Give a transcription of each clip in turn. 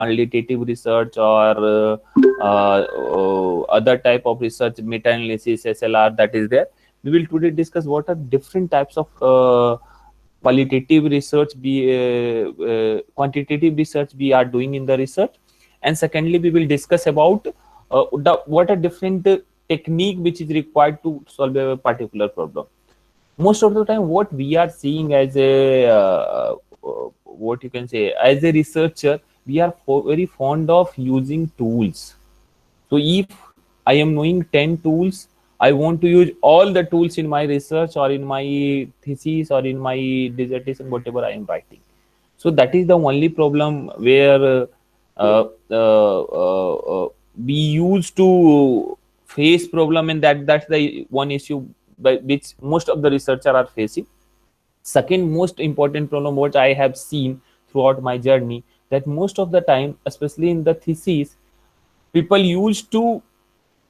quantitative research or other type of research, meta-analysis, SLR, that is there. We will today discuss what are different types of qualitative research, quantitative research we are doing in the research. And secondly, we will discuss about what are different technique which is required to solve a particular problem. Most of the time what we are seeing as a what you can say, as a researcher, we are very fond of using tools. So if I am knowing 10 tools, I want to use all the tools in my research or in my thesis or in my dissertation, whatever I am writing. So that is the only problem where uh, uh, uh, uh, we used to face problem, and that's the one issue by which most of the researcher are facing. Second most important problem what I have seen throughout my journey, that most of the time, especially in the thesis, people used to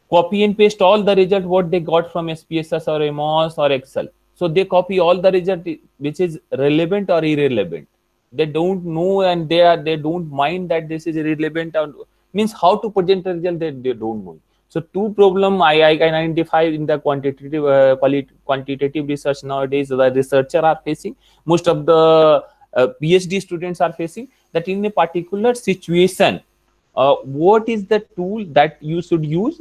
copy and paste all the result what they got from SPSS or MOS or Excel. So they copy all the result which is relevant or irrelevant. They don't know, and they don't mind that this is irrelevant, or means how to present the result, they don't know. So two problem I can identify in the quantitative quantitative research nowadays the researcher are facing, most of the PhD students are facing, that in a particular situation, what is the tool that you should use.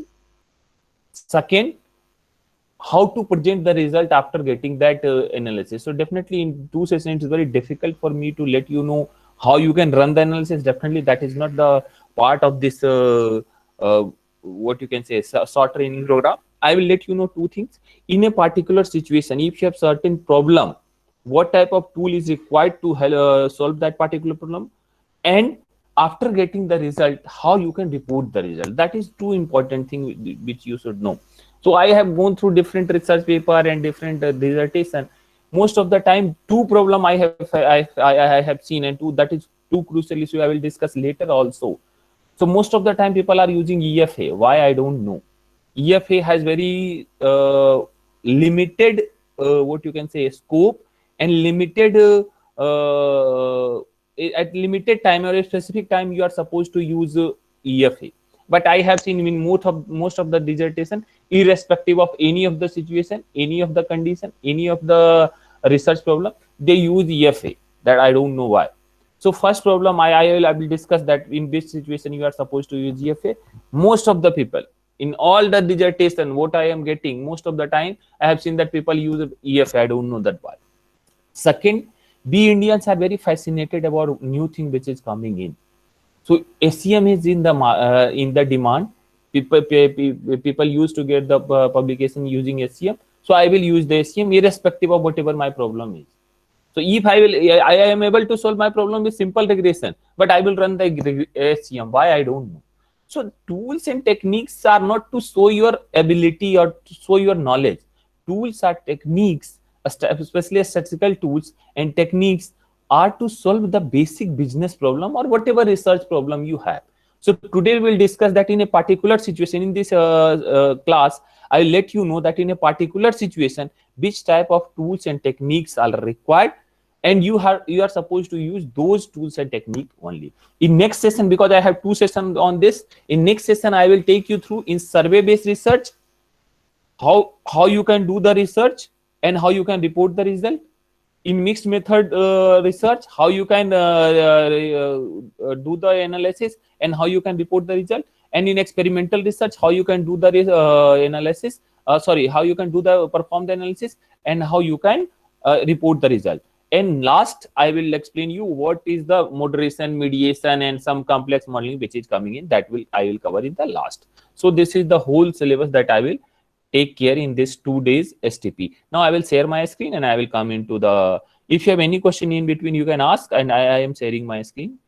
Second, how to present the result after getting that analysis. So definitely in two sessions it's very difficult for me to let you know how you can run the analysis. Definitely that is not the part of this uh, what you can say short training program. I will let you know two things. In a particular situation, if you have certain problem, what type of tool is required to solve that particular problem, and after getting the result, how you can report the result. That is two important thing which you should know. So I have gone through different research paper and different dissertation. Most of the time two problem I have seen, and two, that is two crucial issue I will discuss later also. So most of the time people are using EFA. Why, I don't know. EFA has very limited what you can say scope, and limited at limited time or a specific time you are supposed to use EFA. But I have seen in most of the dissertation, irrespective of any of the situation, any of the condition, any of the research problem, they use EFA. That I don't know why. So first problem I will discuss that in this situation you are supposed to use EFA. Most of the people in all the dissertation what I am getting, most of the time I have seen that people use EFA. I don't know that why. Second, we Indians are very fascinated about new thing which is coming in. So SEM is in the demand. People used to get the publication using SEM. So I will use the SEM irrespective of whatever my problem is. So if I am able to solve my problem with simple regression, but I will run the SEM. Why, I don't know. So tools and techniques are not to show your ability or to show your knowledge. Tools are techniques, especially statistical tools and techniques, are to solve the basic business problem or whatever research problem you have. So today we will discuss that in a particular situation. In this class, I will let you know that in a particular situation, which type of tools and techniques are required, and you are supposed to use those tools and technique only. In next session, because I have two sessions on this, in next session I will take you through in survey based research, how you can do the research and how you can report the result. In mixed method research, how you can do the analysis and how you can report the result. And in experimental research, how you can do the analysis, sorry, how you can do the perform the analysis and how you can report the result. And last, I will explain you what is the moderation, mediation, and some complex modeling which is coming in. That will I will cover in the last. So this is the whole syllabus that I will take care in this 2 days STP. Now I will share my screen and I will come into the, if you have any question in between, you can ask, and I am sharing my screen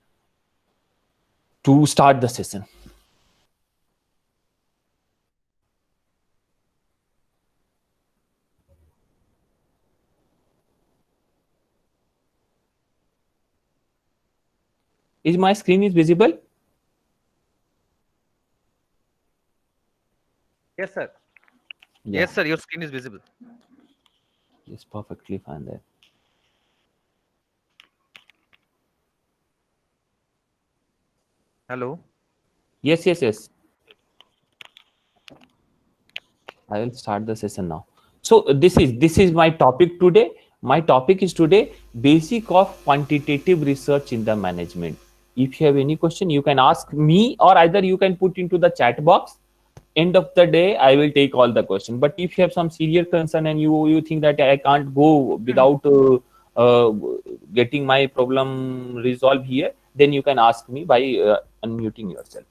to start the session. Is my screen is visible? Yes, sir. Yeah. Yes, sir. Your screen is visible. Yes, perfectly fine there. Hello. Yes, yes, yes. I will start the session now. So this is my topic today. My topic is today basic of quantitative research in the management. If you have any question, you can ask me, or either you can put into the chat box. End of the day, I will take all the question. But if you have some serious concern and you think that I can't go without uh, getting my problem resolved here, then you can ask me by unmuting yourself.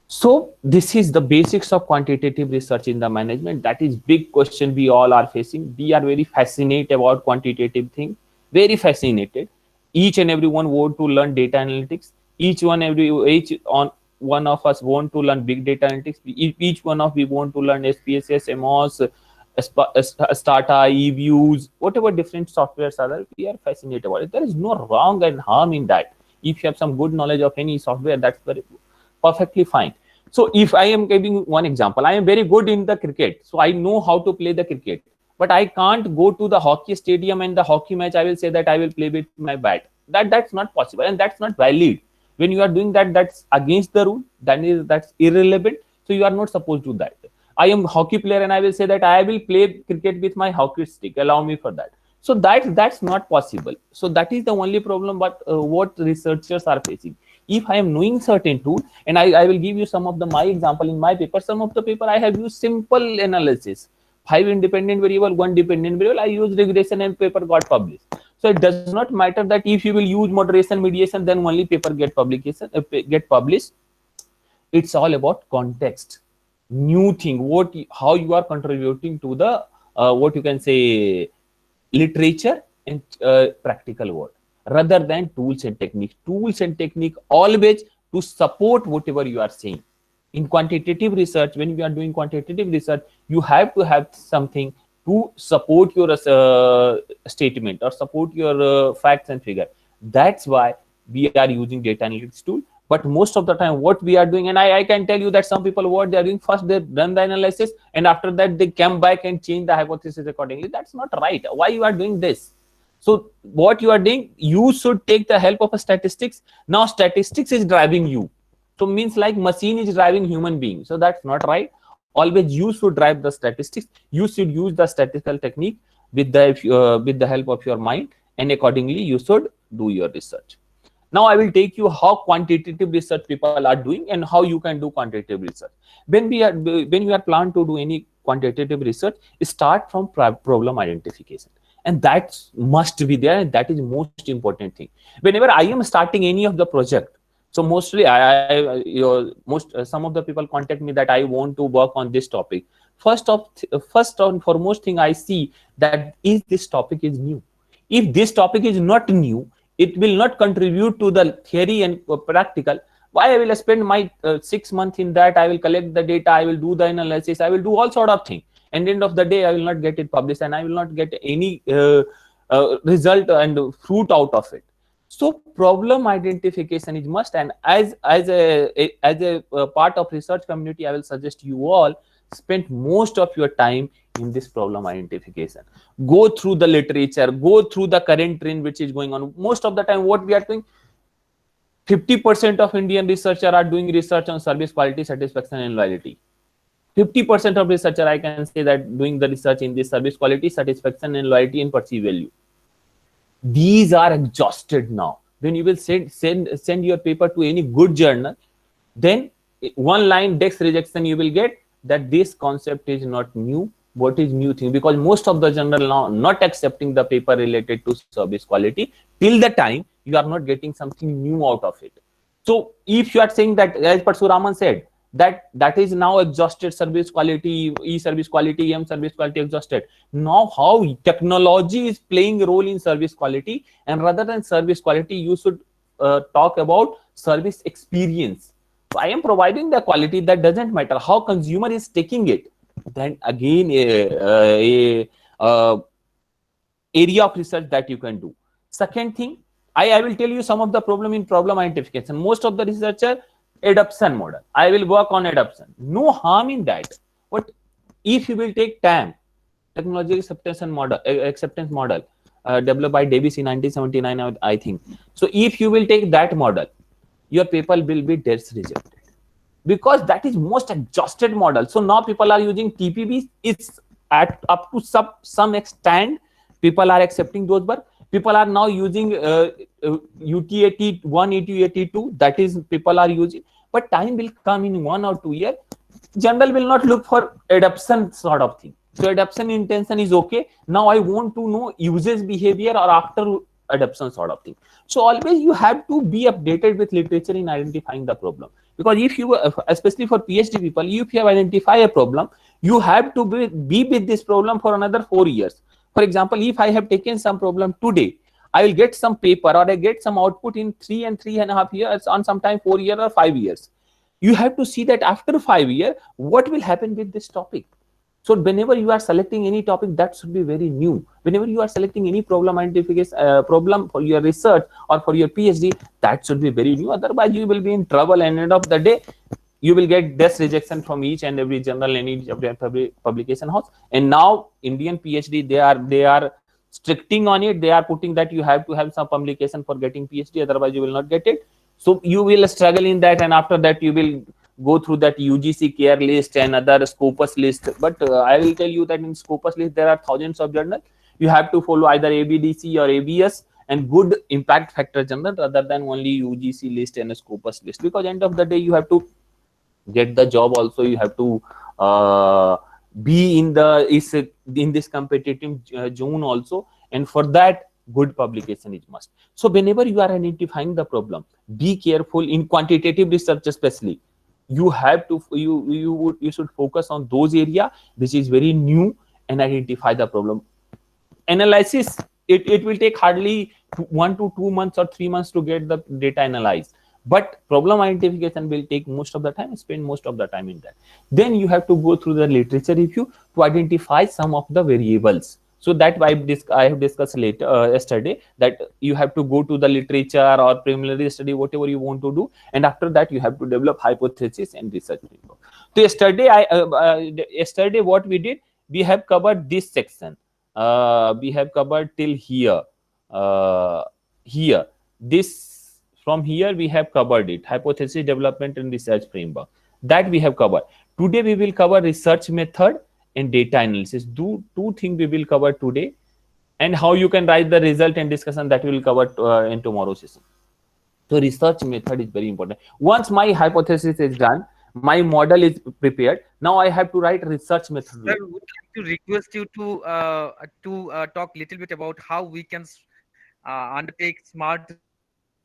So this is the basics of quantitative research in the management. That is big question we all are facing. We are very fascinated about quantitative thing, very fascinated. Each and everyone want to learn data analytics. Each on one of us want to learn big data analytics. Each one of we want to learn SPSS, MOS, Stata, eViews, whatever different softwares are there. We are fascinated about it. There is no wrong and harm in that. If you have some good knowledge of any software, that's very perfectly fine. So if I am giving one example, I am very good in the cricket, so I know how to play the cricket, but I can't go to the hockey stadium and the hockey match. I will say that I will play with my bat. That's not possible, and that's not valid. When you are doing that, that's against the rule. That's irrelevant. So you are not supposed to do that. I am hockey player, and I will say that I will play cricket with my hockey stick. Allow me for that. So that's not possible. So that is the only problem. But what researchers are facing, if I am knowing certain tool, and I will give you some of the my example in my paper. Some of the paper I have used simple analysis, 5 independent variable, 1 dependent variable. I use regression and paper got published. So it does not matter that if you will use moderation mediation, then only paper get published. It's all about context, new thing, how you are contributing to the what you can say literature and practical world, rather than tools and technique always to support whatever you are saying. In quantitative research, when you are doing quantitative research, you have to have something to support your statement or support your facts and figure. That's why we are using data analytics tool. But most of the time what we are doing, and I can tell you that some people, what they are doing, first they run the analysis and after that they come back and change the hypothesis accordingly. That's not right. Why you are doing this? So what you are doing, you should take the help of a statistics. Now statistics is driving you, so means like machine is driving human being. So that's not right. Always you should drive the statistics. You should use the statistical technique with the help of your mind, and accordingly you should do your research. Now I will take you how quantitative research people are doing and how you can do quantitative research. When we are planned to do any quantitative research, start from problem identification, and that must be there, and that is most important thing. Whenever I am starting any of the project, so mostly some of the people contact me that I want to work on this topic. First and foremost thing I see, that is this topic is new. If this topic is not new, it will not contribute to the theory and practical. Why I will spend my 6 months in that? I will collect the data, I will do the analysis, I will do all sort of things, and end of the day I will not get it published, and I will not get any result and fruit out of it. So problem identification is must, and as a part of research community, I will suggest you all spend most of your time in this problem identification. Go through the literature, go through the current trend which is going on. Most of the time what we are doing, 50% of Indian researchers are doing research on service quality, satisfaction and loyalty. 50% of researcher, I can say that, doing the research in this service quality, satisfaction and loyalty and perceived value. These are exhausted now. When you will send your paper to any good journal, then one line desk rejection you will get, that this concept is not new. What is new thing? Because most of the journal now not accepting the paper related to service quality till the time you are not getting something new out of it. So if you are saying that, as Parshuraman said, that is now exhausted, service quality, e-service quality, m-service quality exhausted. Now how technology is playing a role in service quality, and rather than service quality, you should talk about service experience. So I am providing the quality, that doesn't matter how consumer is taking it. Then again area of research that you can do. Second thing, I will tell you some of the problem in problem identification. Most of the researcher, adoption model. I will work on adoption. No harm in that. But if you will take TAM, technology acceptance model, developed by Davis in 1979, I think. So if you will take that model, your paper will be dead rejected, because that is most exhausted model. So now people are using TPB. It's at up to some extent people are accepting those work. People are now using UT80 18082, that is people are using. But time will come in 1 or 2 years, general will not look for adoption sort of thing. So adoption intention is okay. Now I want to know usage behavior or after adoption sort of thing. So always you have to be updated with literature in identifying the problem. Because if you, especially for PhD people, if you have identified a problem, you have to be with this problem for another 4 years. For example, if I have taken some problem today, I will get some paper or I get some output in 3 and 3.5 years, on sometime 4 years or 5 years. You have to see that after 5 years, what will happen with this topic. So whenever you are selecting any topic, that should be very new. Whenever you are selecting any problem identification, problem for your research or for your PhD, that should be very new. Otherwise, you will be in trouble, and end of the day, you will get this rejection from each and every journal and each every publication house. And now Indian PhD, they are stricting on it. They are putting that you have to have some publication for getting PhD, otherwise you will not get it. So you will struggle in that, and after that you will go through that UGC care list and other Scopus list. But I will tell you that in Scopus list there are thousands of journals. You have to follow either ABDC or ABS and good impact factor journal, rather than only UGC list and a Scopus list. Because end of the day, you have to get the job also. You have to be in this competitive zone also, and for that good publication is must. So whenever you are identifying the problem, be careful in quantitative research especially. You have to you should focus on those area which is very new and identify the problem. Analysis, it will take hardly 1 to 2 months or 3 months to get the data analyzed, but problem identification will take most of the time, spend most of the time in that. Then you have to go through the literature review to identify some of the variables. So that I have discussed later yesterday, that you have to go to the literature or preliminary study, whatever you want to do, and after that you have to develop hypothesis and research framework. So yesterday what we did, we have covered this section. We have covered till here. Here, this from here we have covered it, hypothesis development and research framework, that we have covered. Today we will cover research method and data analysis. Two things we will cover today, and how you can write the result and discussion, that we will cover in tomorrow's session. So research method is very important. Once my hypothesis is done, my model is prepared, now I have to write research method. Sir, would like to request you to talk little bit about how we can undertake smart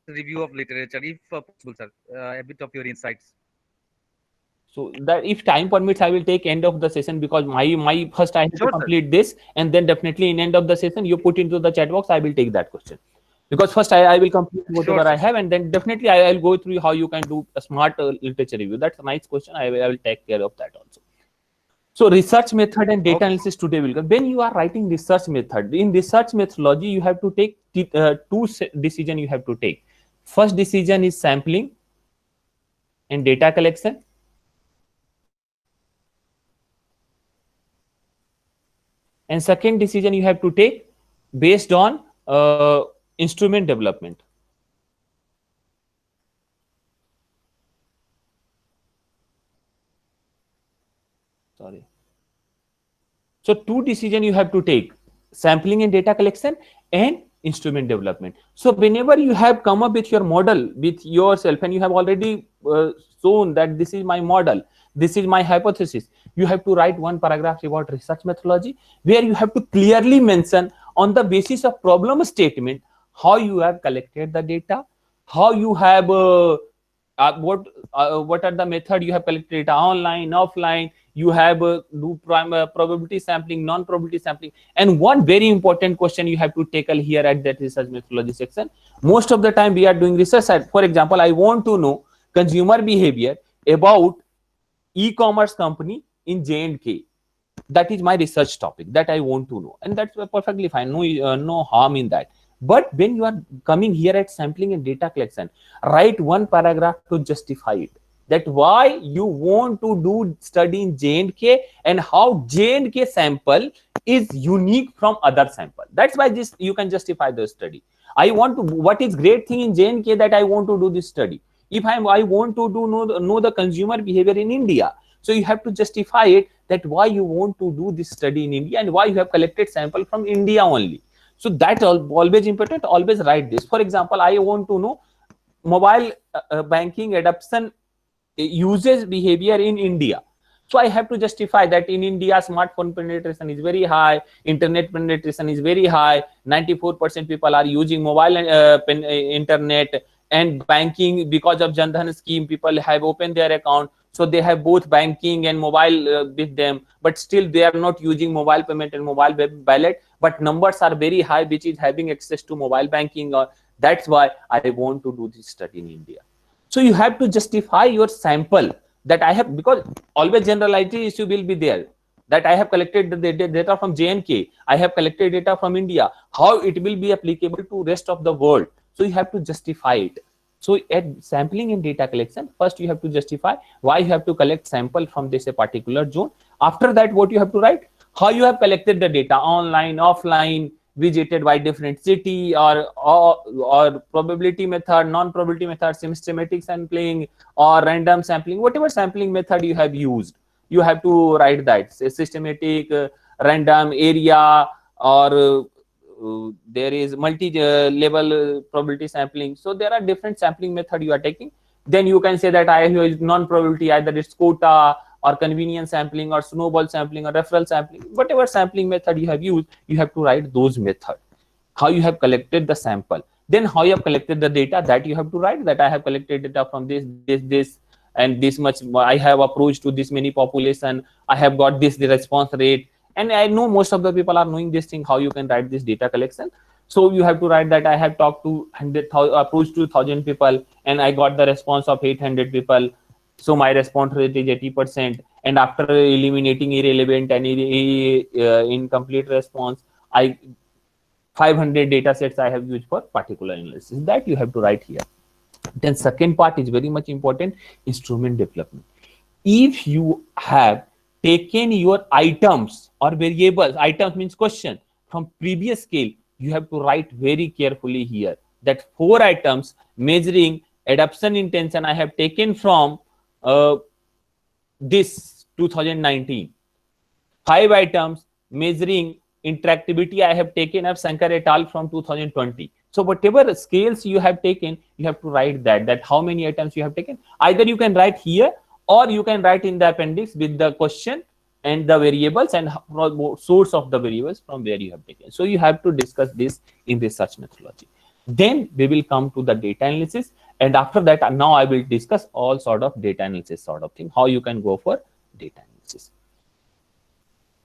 review of literature, if possible, sir. A bit of your insights. So that if time permits, I will take end of the session, because my first I have Sure, to complete this, and then definitely in end of the session you put into the chat box, I will take that question. Because first I will complete whatever Sure, I have, and then definitely I will go through how you can do a smart literature review. That's a nice question. I will take care of that also. So research method and data analysis today will come. When you are writing research method, in research methodology, you have to take two decisions you have to take. First decision is sampling and data collection. And second decision you have to take based on instrument development. Sorry. So two decisions you have to take: sampling and data collection and instrument development. So whenever you have come up with your model with yourself, and you have already shown that this is my model, this is my hypothesis, you have to write one paragraph about research methodology, where you have to clearly mention on the basis of problem statement how you have collected the data, how you have what are the method you have collected data, online, offline, you have do probability sampling, non-probability sampling. And one very important question you have to tackle here at that research methodology section. Most of the time we are doing research. For example, I want to know consumer behavior about e-commerce company in J&K. That is my research topic that I want to know, and that's perfectly fine. No harm in that. But when you are coming here at sampling and data collection, write one paragraph to justify it, that why you want to do study in J&K and how J&K sample is unique from other sample. That's why this you can justify the study. I want to, what is great thing in J&K that I want to do this study. If I want to know the consumer behavior in India, so you have to justify it, that why you want to do this study in India and why you have collected sample from India only. So that's always important. Always write this. For example, I want to know mobile banking adoption usage behavior in India. So I have to justify that in India, smartphone penetration is very high, internet penetration is very high, 94% people are using mobile internet, and banking, because of Jan Dhan scheme, people have opened their account. So they have both banking and mobile with them, but still they are not using mobile payment and mobile wallet. But numbers are very high, which is having access to mobile banking. That's why I want to do this study in India. So you have to justify your sample, that I have, because always generality issue will be there, that I have collected the data from JNK, I have collected data from India, how it will be applicable to rest of the world. So you have to justify it. So at sampling and data collection, first you have to justify why you have to collect sample from this a particular zone. After that, what you have to write, how you have collected the data, online, offline, visited by different city, or probability method, non-probability method, systematic sampling, or random sampling, whatever sampling method you have used, you have to write that. Systematic, random, area, or there is multi-level probability sampling. So there are different sampling method you are taking. Then you can say that I use non-probability, either it's quota or convenience sampling or snowball sampling or referral sampling. Whatever sampling method you have used, you have to write those methods, how you have collected the sample, then how you have collected the data, that you have to write, that I have collected data from this and this much, I have approached to this many population, I have got this the response rate. And I know most of the people are knowing this thing, how you can write this data collection. So you have to write that I have talked to 100,000, approached to 1,000 people, and I got the response of 800 people. So my response rate is 80%. And after eliminating irrelevant and incomplete response, 500 data sets I have used for particular analysis. That you have to write here. Then second part is very much important, instrument development. If you have taken your items or variables, items means question, from previous scale, you have to write very carefully here that 4 items measuring adoption intention I have taken from this 2019. 5 items measuring interactivity I have taken of Shankar et al. From 2020. So whatever scales you have taken, you have to write that how many items you have taken. Either you can write here, or you can write in the appendix with the question and the variables and source of the variables from where you have taken. So you have to discuss this in research methodology. Then we will come to the data analysis, and after that, now I will discuss all sort of data analysis sort of thing, how you can go for data analysis.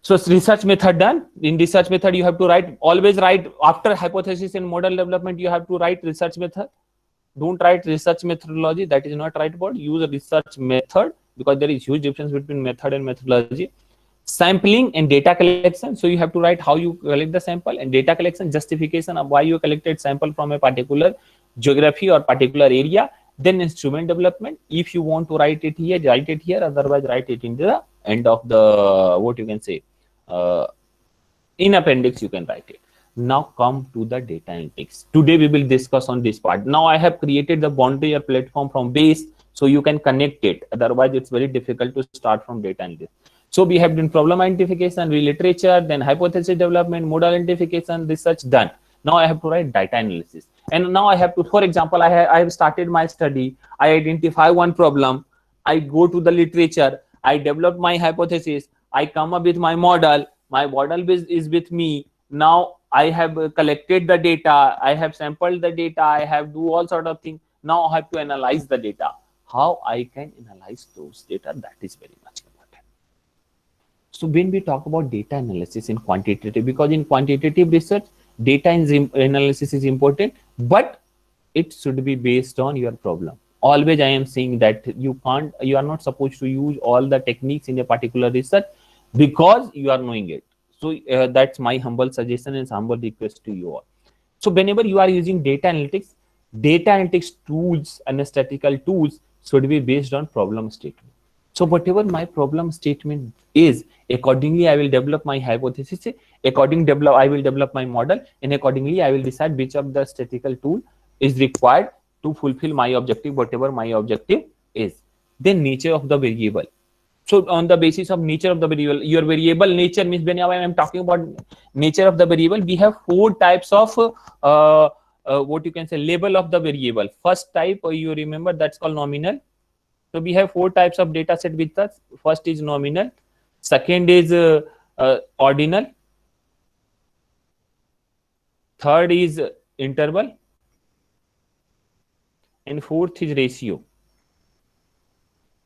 So research method done. In research method, you have to write, always write after hypothesis and model development, you have to write research method. Don't write research methodology, that is not right word. Use a research method, because there is huge difference between method and methodology. Sampling and data collection. So you have to write how you collect the sample, and data collection, justification of why you collected sample from a particular geography or particular area. Then instrument development. If you want to write it here, write it here. Otherwise, write it in the end of the, what you can say, in appendix you can write it. Now come to the data analytics. Today we will discuss on this part. Now I have created the boundary or platform from base, so you can connect it. Otherwise, it's very difficult to start from data analytics. So we have done problem identification, literature, then hypothesis development, model identification, research done. Now I have to write data analysis. And now I have to, for example, I have started my study. I identify one problem. I go to the literature. I develop my hypothesis. I come up with my model. My model is with me. Now I have collected the data. I have sampled the data. I have do all sort of things. Now I have to analyze the data. How I can analyze those data, that is very much important. So when we talk about data analysis in quantitative, because in quantitative research, data analysis is important, but it should be based on your problem. Always I am saying that you are not supposed to use all the techniques in a particular research because you are knowing it. So that's my humble suggestion and humble request to you all. So whenever you are using data analytics tools and statistical tools should be based on problem statement. So whatever my problem statement is, accordingly I will develop my hypothesis, I will develop my model, and accordingly I will decide which of the statistical tool is required to fulfill my objective, whatever my objective is. Then nature of the variable. So on the basis of nature of the variable, your variable nature means when I am talking about nature of the variable, we have four types of what you can say label of the variable. First type, you remember, that's called nominal. So we have four types of data set with us. First is nominal, second is ordinal, third is interval, and fourth is ratio.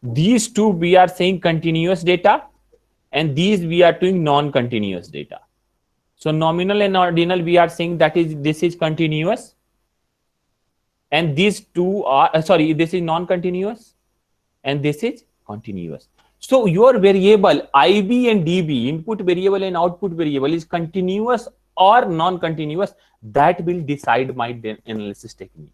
These two we are saying continuous data, and these we are doing non-continuous data. So nominal and ordinal we are saying that is this is continuous, and these two are sorry, this is non-continuous and this is continuous. So your variable IB and DB, input variable and output variable, is continuous or non-continuous. That will decide my analysis technique.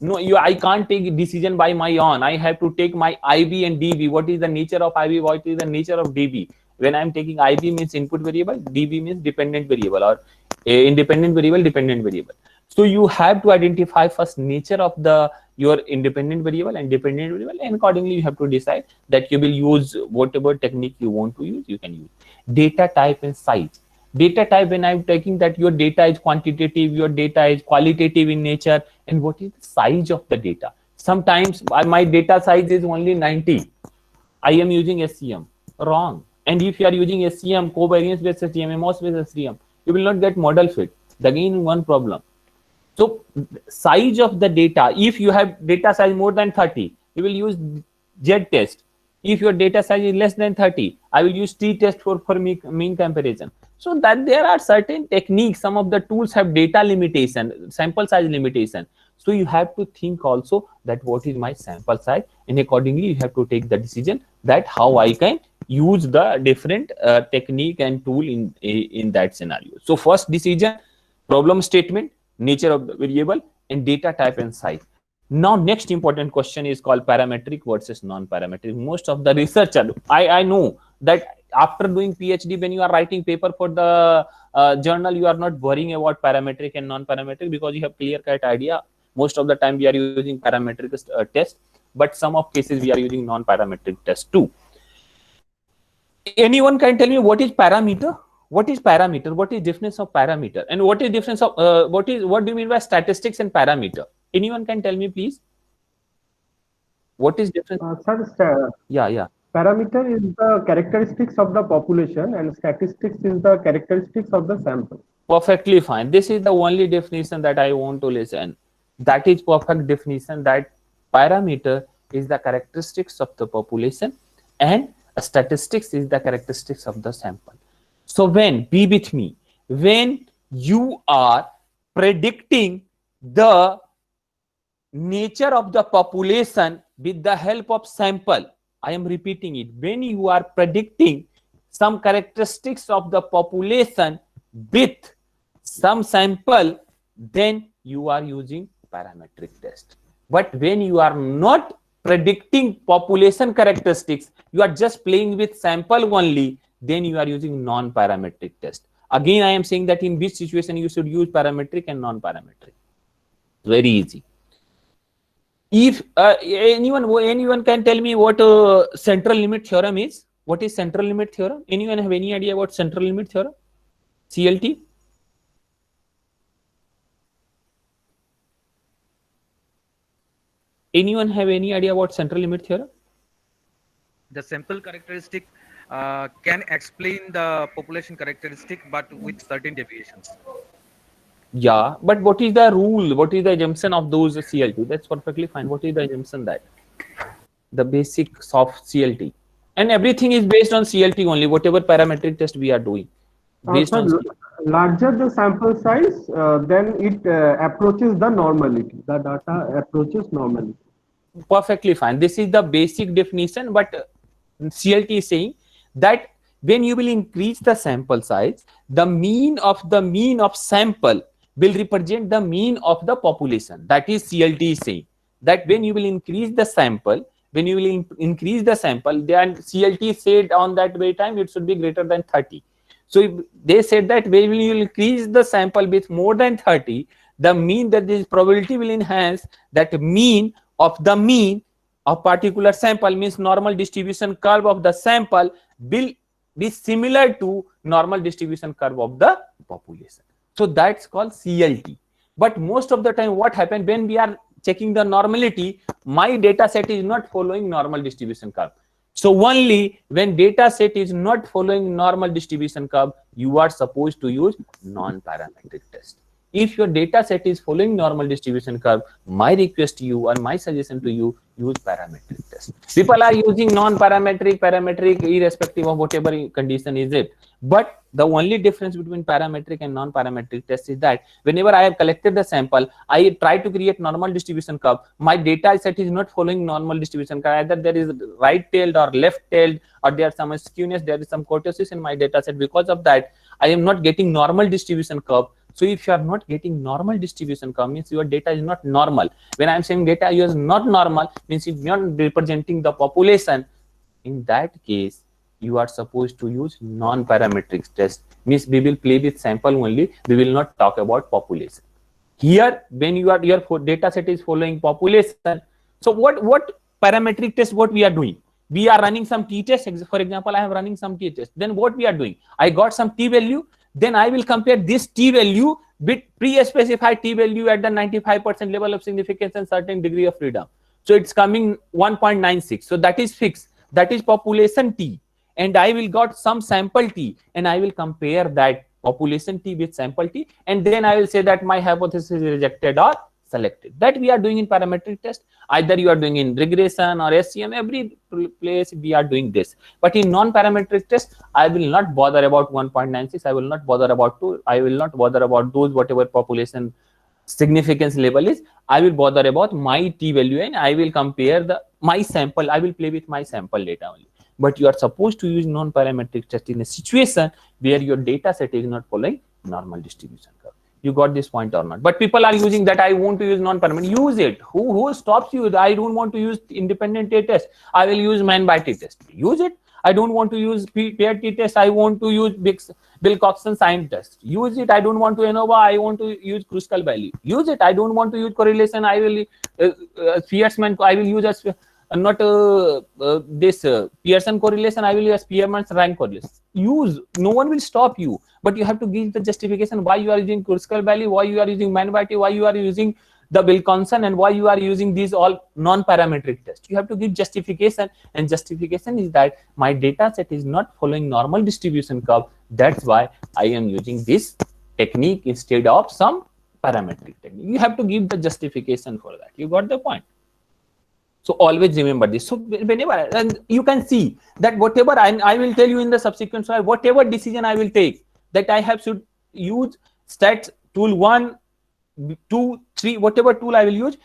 No, I can't take a decision by my own. I have to take my IB and DB. What is the nature of IB? What is the nature of DB? When I'm taking IB means input variable, DB means dependent variable, or independent variable, dependent variable. So you have to identify first nature of your independent variable and dependent variable, and accordingly you have to decide that you will use whatever technique you want to use. You can use data type and size. Data type, when I'm taking that your data is quantitative, your data is qualitative in nature, and what is the size of the data. Sometimes my data size is only 90. I am using SCM. Wrong. And if you are using SCM, covariance based SCM, MOS based SCM, you will not get model fit. Again, one problem. So size of the data, if you have data size more than 30, you will use Z test. If your data size is less than 30, I will use T test for mean comparison. So that there are certain techniques. Some of the tools have data limitation, sample size limitation. So you have to think also that what is my sample size, and accordingly you have to take the decision that how I can use the different technique and tool in that scenario. So first decision, problem statement, nature of the variable, and data type and size. Now next important question is called parametric versus non-parametric. Most of the researcher, I know that after doing PhD, when you are writing paper for the journal, you are not worrying about parametric and non-parametric because you have clear-cut idea. Most of the time we are using parametric test, but some of cases we are using non-parametric test too. Anyone can tell me what is parameter? What is parameter? What is difference of parameter? And what is difference of what do you mean by statistics and parameter? Anyone can tell me, please? What is difference? Sir, Yeah. parameter is the characteristics of the population, and statistics is the characteristics of the sample. Perfectly fine. This is the only definition that I want to listen. That is perfect definition, that parameter is the characteristics of the population and statistics is the characteristics of the sample. So be with me, when you are predicting the nature of the population with the help of sample, I am repeating it, when you are predicting some characteristics of the population with some sample, then you are using parametric test. But when you are not predicting population characteristics, you are just playing with sample only, then you are using non-parametric test. Again, I am saying that in which situation you should use parametric and non-parametric. Very easy. If anyone can tell me what central limit theorem is? What is central limit theorem? Anyone have any idea about central limit theorem? CLT? Anyone have any idea about central limit theorem? The sample characteristic can explain the population characteristic, but with certain deviations. Yeah, but what is the rule? What is the assumption of those CLT? That's perfectly fine. What is the assumption that? The basics of CLT. And everything is based on CLT only, whatever parametric test we are doing. Based on larger the sample size, then it approaches the normality. The data approaches normality. Perfectly fine. This is the basic definition, but CLT is saying that when you will increase the sample size, the mean of sample will represent the mean of the population. That is CLT is saying that when you will increase the sample, then CLT said on that way time it should be greater than 30. So if they said that when you will increase the sample with more than 30, the mean, that this probability will enhance that mean of the mean of particular sample, means normal distribution curve of the sample will be similar to normal distribution curve of the population. So that's called CLT. But most of the time what happens when we are checking the normality, my data set is not following normal distribution curve. So only when data set is not following normal distribution curve, you are supposed to use non-parametric test. If your data set is following normal distribution curve, my request to you and my suggestion to you, use parametric test. People are using non-parametric, parametric, irrespective of whatever condition is it. But the only difference between parametric and non-parametric test is that whenever I have collected the sample, I try to create normal distribution curve. My data set is not following normal distribution curve. Either there is right-tailed or left-tailed, or there is some skewness, there is some kurtosis in my data set. Because of that, I am not getting normal distribution curve. So if you are not getting normal distribution curve, means your data is not normal. When I am saying data is not normal, means it's not representing the population. In that case, you are supposed to use non-parametric test. Means we will play with sample only. We will not talk about population. Here, when your data set is following population, so what parametric test what we are doing? We are running some t-test. For example, I am running some t-test. Then what we are doing? I got some t-value. Then I will compare this t-value with pre-specified t-value at the 95% level of significance and certain degree of freedom. So it's coming 1.96. So that is fixed. That is population t. And I will got some sample t, and I will compare that population t with sample t, and then I will say that my hypothesis is rejected or selected. That we are doing in parametric test. Either you are doing in regression or SCM, every place we are doing this. But in non-parametric test, I will not bother about 1.96. I will not bother about 2. I will not bother about those whatever population significance level is. I will bother about my t value, and I will compare my sample. I will play with my sample data only. But you are supposed to use non-parametric test in a situation where your data set is not following normal distribution curve. You got this point or not? But people are using that. I want to use non-parametric. Use it. Who stops you? I don't want to use independent t-test. I will use man by t-test. Use it. I don't want to use paired t-test. I want to use Wilcoxon sign test. Use it. I don't want to ANOVA. I want to use Kruskal value. Use it. I don't want to use correlation. I will Pearson. I will use as not this Pearson correlation. I will use Spearman's rank correlation. Use. No one will stop you, but you have to give the justification why you are using Kruskal value, why you are using man by t, why you are using the Wilcoxon, and why you are using these all non-parametric tests. You have to give justification, and justification is that my data set is not following normal distribution curve. That's why I am using this technique instead of some parametric technique. You have to give the justification for that. You got the point? So always remember this. So whenever, and you can see that whatever I will tell you in the subsequent slide, whatever decision I will take, that I have should use stats tool 1, 2, 3, whatever tool I will use,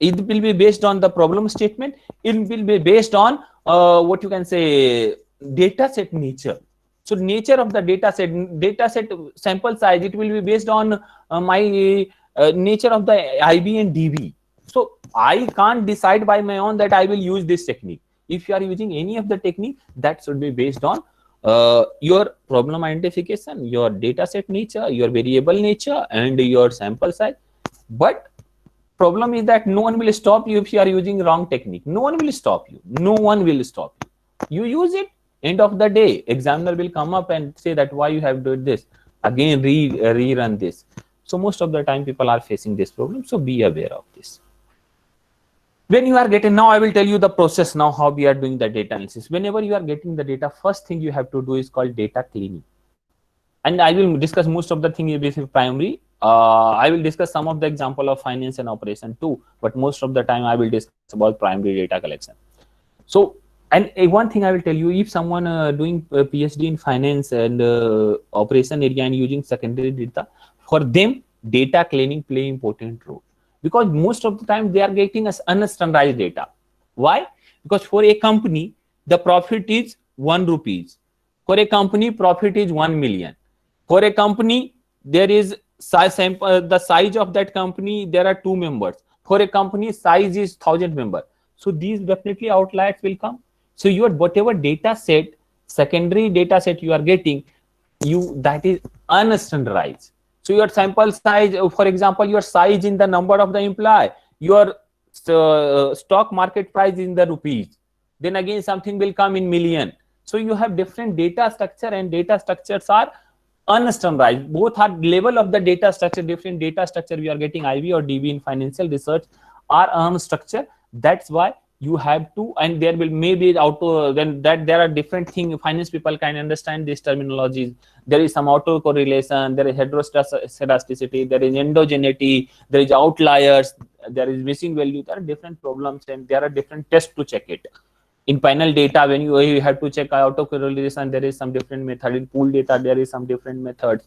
it will be based on the problem statement. It will be based on what you can say data set nature. So nature of the data set sample size, it will be based on my nature of the IB and DB. So I can't decide by my own that I will use this technique. If you are using any of the technique, that should be based on your problem identification, your data set nature, your variable nature, and your sample size. But problem is that no one will stop you if you are using wrong technique. No one will stop you. No one will stop you. You use it. End of the day, examiner will come up and say that why you have done this. Again, rerun this. So most of the time people are facing this problem. So be aware of this. When you are getting, now I will tell you the process now how we are doing the data analysis. Whenever you are getting the data, first thing you have to do is called data cleaning. And I will discuss most of the things with primary. I will discuss some of the example of finance and operation too, but most of the time I will discuss about primary data collection. So, and one thing I will tell you, if someone doing a PhD in finance and operation area and using secondary data, for them, data cleaning play important role. Because most of the time they are getting us unstandardized data. Why? Because for a company, the profit is 1 rupees. For a company, profit is 1 million. For a company, there is size, the size of that company, there are 2 members. For a company, size is 1000 members. So these definitely outliers will come. So your whatever data set, secondary data set you are getting, that is unstandardized. So your sample size, for example, your size in the number of the employee, your stock market price in the rupees, then again something will come in million. So you have different data structure, and data structures are unstandardized. Both are level of the data structure, different data structure we are getting IB or DB in financial research are unstructured. That's why you have to, and there will maybe auto, then that there are different things finance people can understand these terminologies. There is some auto correlation, there is heteroscedasticity, there is endogeneity, there is outliers, there is missing value. There are different problems, and there are different tests to check it. In panel data, when you have to check auto correlation, there is some different method. In pool data, there is some different methods.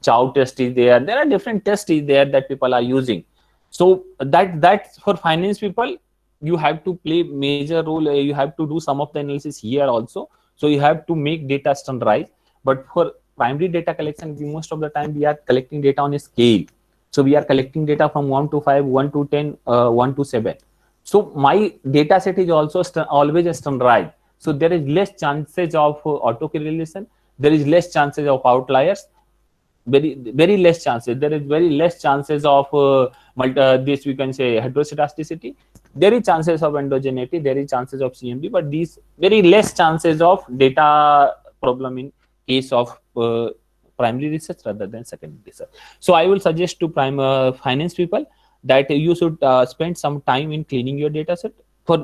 Chow test is there. There are different tests is there that people are using. So that's for finance people, you have to play major role. You have to do some of the analysis here also. So you have to make data standardized. But for primary data collection, most of the time we are collecting data on a scale. So we are collecting data from 1 to 5, 1 to 10, 1 to 7. So my data set is also always standardized. So there is less chances of auto correlation. There is less chances of outliers. Very less chances. There is very less chances of this we can say heteroscedasticity. There is chances of endogeneity. There is chances of CMD, but these very less chances of data problem in case of primary research rather than secondary research. So I will suggest to finance people that you should spend some time in cleaning your data set. For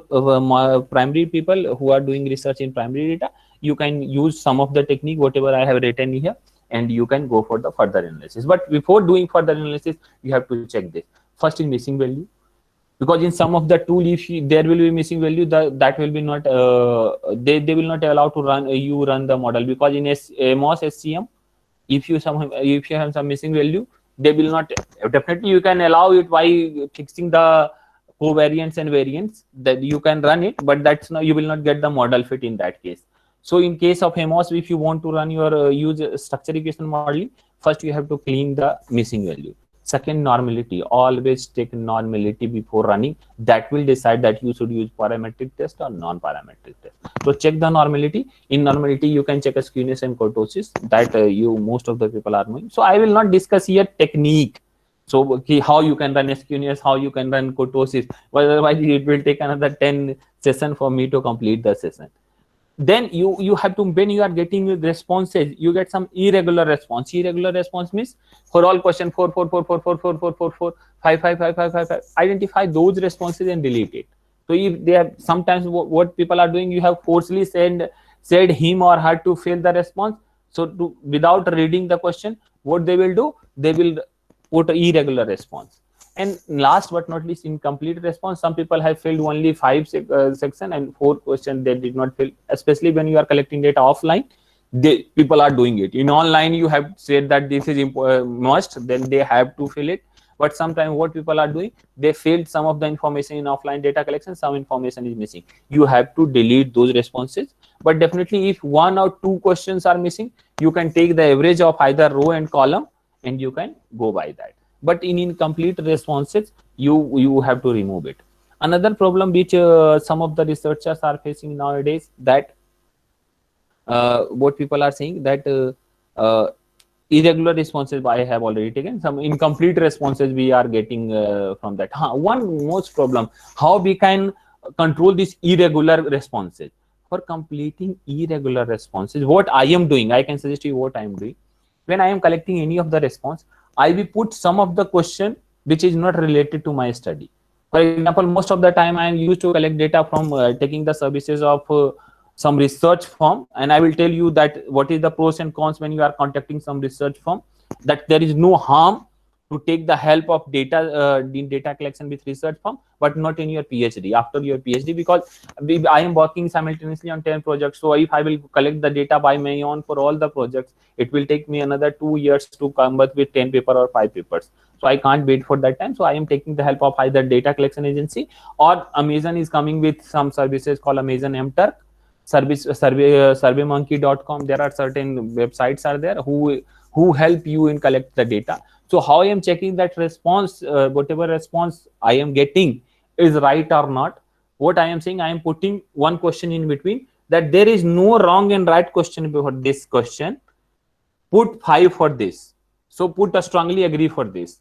primary people who are doing research in primary data, you can use some of the technique whatever I have written here, and you can go for the further analysis. But before doing further analysis, you have to check this. First is missing value, because in some of the tool, if there will be missing value, that will be not they will not allow to run you run the model, because in MOS SCM, if you have some missing value, they will not. Definitely you can allow it by fixing the covariance and variance, that you can run it, but that's not, you will not get the model fit in that case. So in case of MOS, if you want to run your use structure equation modeling, first you have to clean the missing value. Second, normality. Always take normality before running. That will decide that you should use parametric test or non-parametric test. So check the normality. In normality, you can check a skewness and kurtosis that most of the people are knowing. So I will not discuss here technique. So okay, how you can run skewness, how you can run kurtosis. But otherwise, it will take another 10 session for me to complete the session. Then you have to, when you are getting responses, you get some irregular response. Irregular response means for all question 4 4 4 4 4 4 4 4 4 5 5 5 5 5 5, identify those responses and delete it. So if they have, sometimes what people are doing, you have forcefully said him or her to fill the response. So without reading the question, what they will do, they will put irregular response. And last but not least, incomplete response. Some people have filled only 5 section and 4 questions they did not fill. Especially when you are collecting data offline, people are doing it. In online, you have said that this is must, then they have to fill it. But sometimes what people are doing, they filled some of the information in offline data collection, some information is missing. You have to delete those responses. But definitely, if 1 or 2 questions are missing, you can take the average of either row and column, and you can go by that. But in incomplete responses, you have to remove it. Another problem which some of the researchers are facing nowadays, that what people are saying that irregular responses I have already taken, some incomplete responses we are getting from that. One most problem, how we can control these irregular responses. For completing irregular responses, what I am doing, I can suggest you what I am doing. When I am collecting any of the response, I will put some of the question which is not related to my study. For example, most of the time I am used to collect data from taking the services of some research firm, and I will tell you that what is the pros and cons when you are contacting some research firm, that there is no harm to take the help of data in data collection with research firm, but not in your PhD, after your PhD, because I am working simultaneously on 10 projects. So if I will collect the data by my own for all the projects, it will take me another 2 years to come up with 10 paper or 5 papers. So I can't wait for that time. So I am taking the help of either data collection agency, or Amazon is coming with some services called Amazon MTurk service, surveymonkey.com. There are certain websites are there who help you in collect the data. So how I am checking that response, whatever response I am getting is right or not. What I am saying, I am putting one question in between, that there is no wrong and right question before this question. Put 5 for this. So put a strongly agree for this.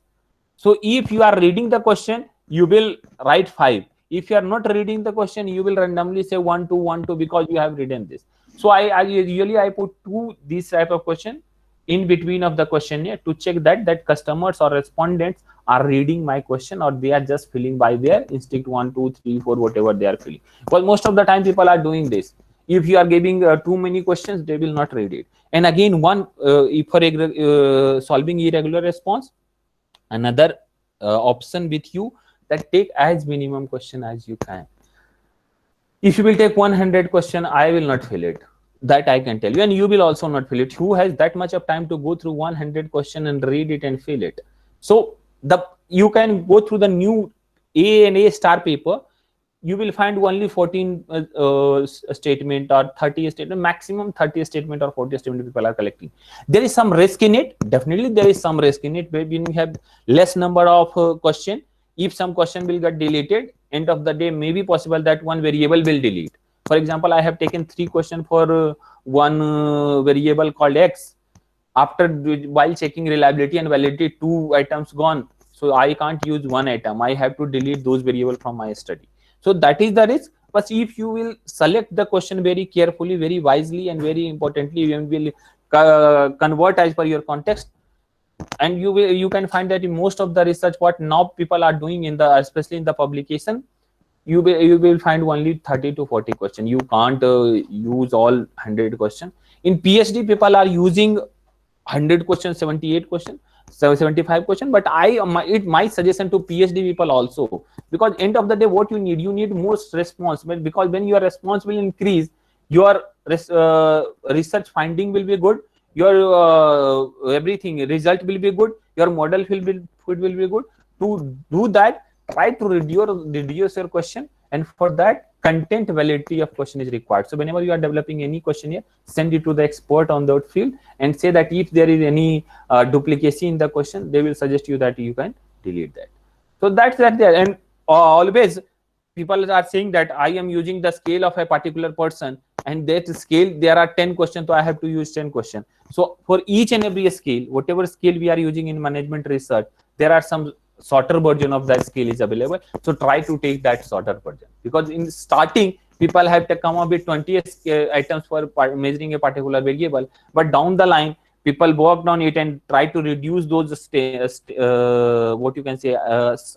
So if you are reading the question, you will write 5. If you are not reading the question, you will randomly say 1 2 1 2 because you have written this. So I usually I put two these type of question in between of the questionnaire to check that customers or respondents are reading my question or they are just filling by their instinct 1 2 3 4 whatever they are filling. Because most of the time people are doing this. If you are giving too many questions, they will not read it. And again, one if for solving irregular response, another option with you, that take as minimum question as you can. If you will take 100 question, I will not fill it, that I can tell you, and you will also not fill it. Who has that much of time to go through 100 question and read it and fill it? So the you can go through the new A and A star paper, you will find only 14 statement or 30 statement, maximum 30 statement or 40 statement people are collecting. There is some risk in it, definitely there is some risk in it. When you have less number of question, if some question will get deleted, end of the day may be possible that one variable will delete. For example, I have taken 3 question for one variable called x. After while checking reliability and validity, 2 items gone, so I can't use 1 item, I have to delete those variable from my study. So that is the risk. But if you will select the question very carefully, very wisely, and very importantly, you will convert as per your context, and you can find that in most of the research what now people are doing in the, especially in the publication, you will find only 30 to 40 question. You can't use all 100 question. In PhD, people are using 100 question, 78 question, 75 question. But my suggestion to PhD people also, because end of the day what you need most response. Because when your response will increase, your research finding will be good, your everything result will be good, your model will be good. To do that, try to reduce your question, and for that content validity of question is required. So whenever you are developing any questionnaire, send it to the expert on that field and say that if there is any duplicacy in the question, they will suggest you that you can delete that. So that's that there. And always people are saying that I am using the scale of a particular person, and that scale there are 10 questions, so I have to use 10 questions. So for each and every scale, whatever scale we are using in management research, there are some shorter version of that scale is available. So try to take that shorter version, because in starting people have to come up with 20 items for measuring a particular variable, but down the line people worked on it and try to reduce those what you can say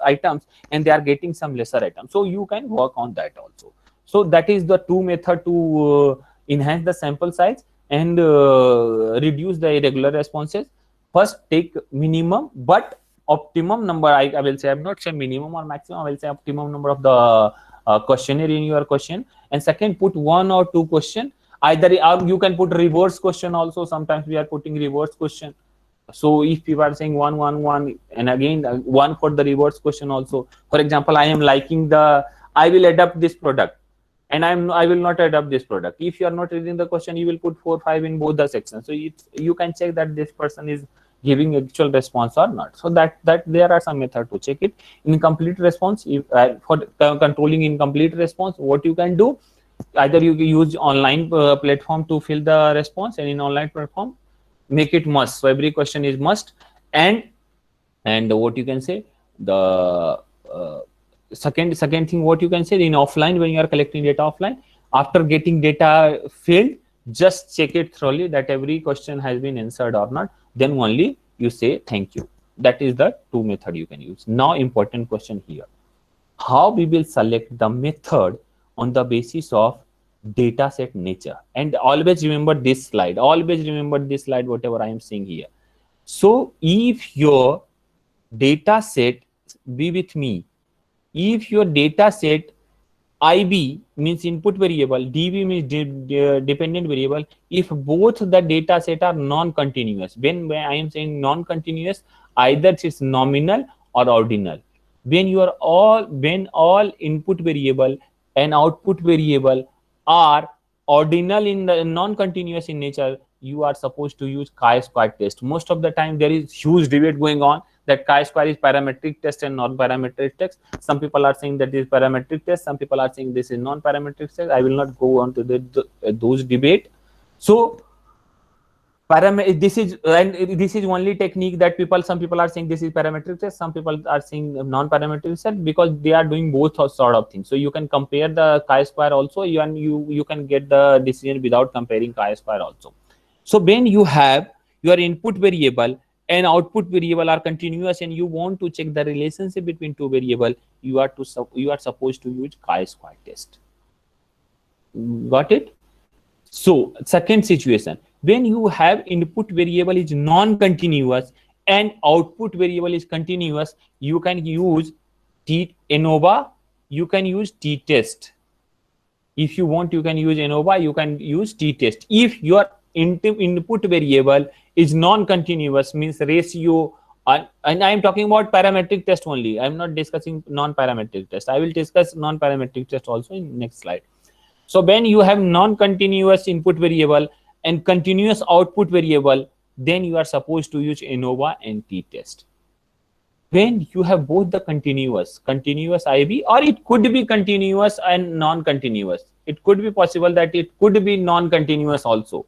items, and they are getting some lesser items. So you can work on that also. So that is the two method to enhance the sample size and reduce the irregular responses. First, take minimum but optimum number. I will say, I'm not saying minimum or maximum, I will say optimum number of the questionnaire in your question. And second, put 1 or 2 question. Either you can put reverse question also. Sometimes we are putting reverse question. So if people are saying 1 1 1, and again 1 for the reverse question also. For example, I am liking I will adopt this product, and I will not adopt this product. If you are not reading the question, you will put 4 5 in both the sections. So you can check that this person is giving actual response or not. So that there are some method to check it. Incomplete response, if for controlling incomplete response, what you can do, either you use online platform to fill the response, and in online platform make it must. So every question is must. And what you can say, the second thing what you can say, in offline, when you are collecting data offline, after getting data filled, just check it thoroughly that every question has been answered or not, then only you say thank you. That is the 2 method you can use. Now important question here, how we will select the method on the basis of data set nature. And always remember this slide, whatever I am saying here. So if your data set, be with me, if your data set IB means input variable, DB means dependent variable, if both the data set are non-continuous, when I am saying non-continuous, either it's nominal or ordinal. When all input variable and output variable are ordinal in the non-continuous in nature, you are supposed to use chi-square test. Most of the time there is huge debate going on that chi-square is parametric test and non-parametric test. Some people are saying that this is parametric test, some people are saying this is non-parametric test. I will not go on to those debate. So This is only technique that some people are saying this is parametric test, some people are saying non-parametric test, because they are doing both sort of things. So you can compare the chi-square also, you can get the decision without comparing chi-square also. So when you have your input variable and output variable are continuous, and you want to check the relationship between two variable, you are supposed to use chi-square test. Got it? So second situation, when you have input variable is non-continuous and output variable is continuous, you can use ANOVA, you can use t-test. If you want, you can use ANOVA, you can use t-test. If your input variable is non-continuous, means ratio, and I am talking about parametric test only, I am not discussing non-parametric test. I will discuss non-parametric test also in next slide. So when you have non-continuous input variable and continuous output variable, then you are supposed to use ANOVA and t-test. When you have both the continuous IB, or it could be continuous and non-continuous, it could be possible that it could be non-continuous also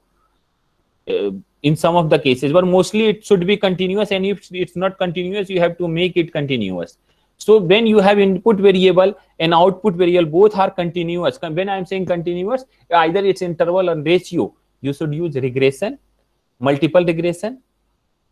in some of the cases, but mostly it should be continuous, and if it's not continuous, you have to make it continuous. So when you have input variable and output variable, both are continuous. When I am saying continuous, either it's interval or ratio, you should use regression, multiple regression,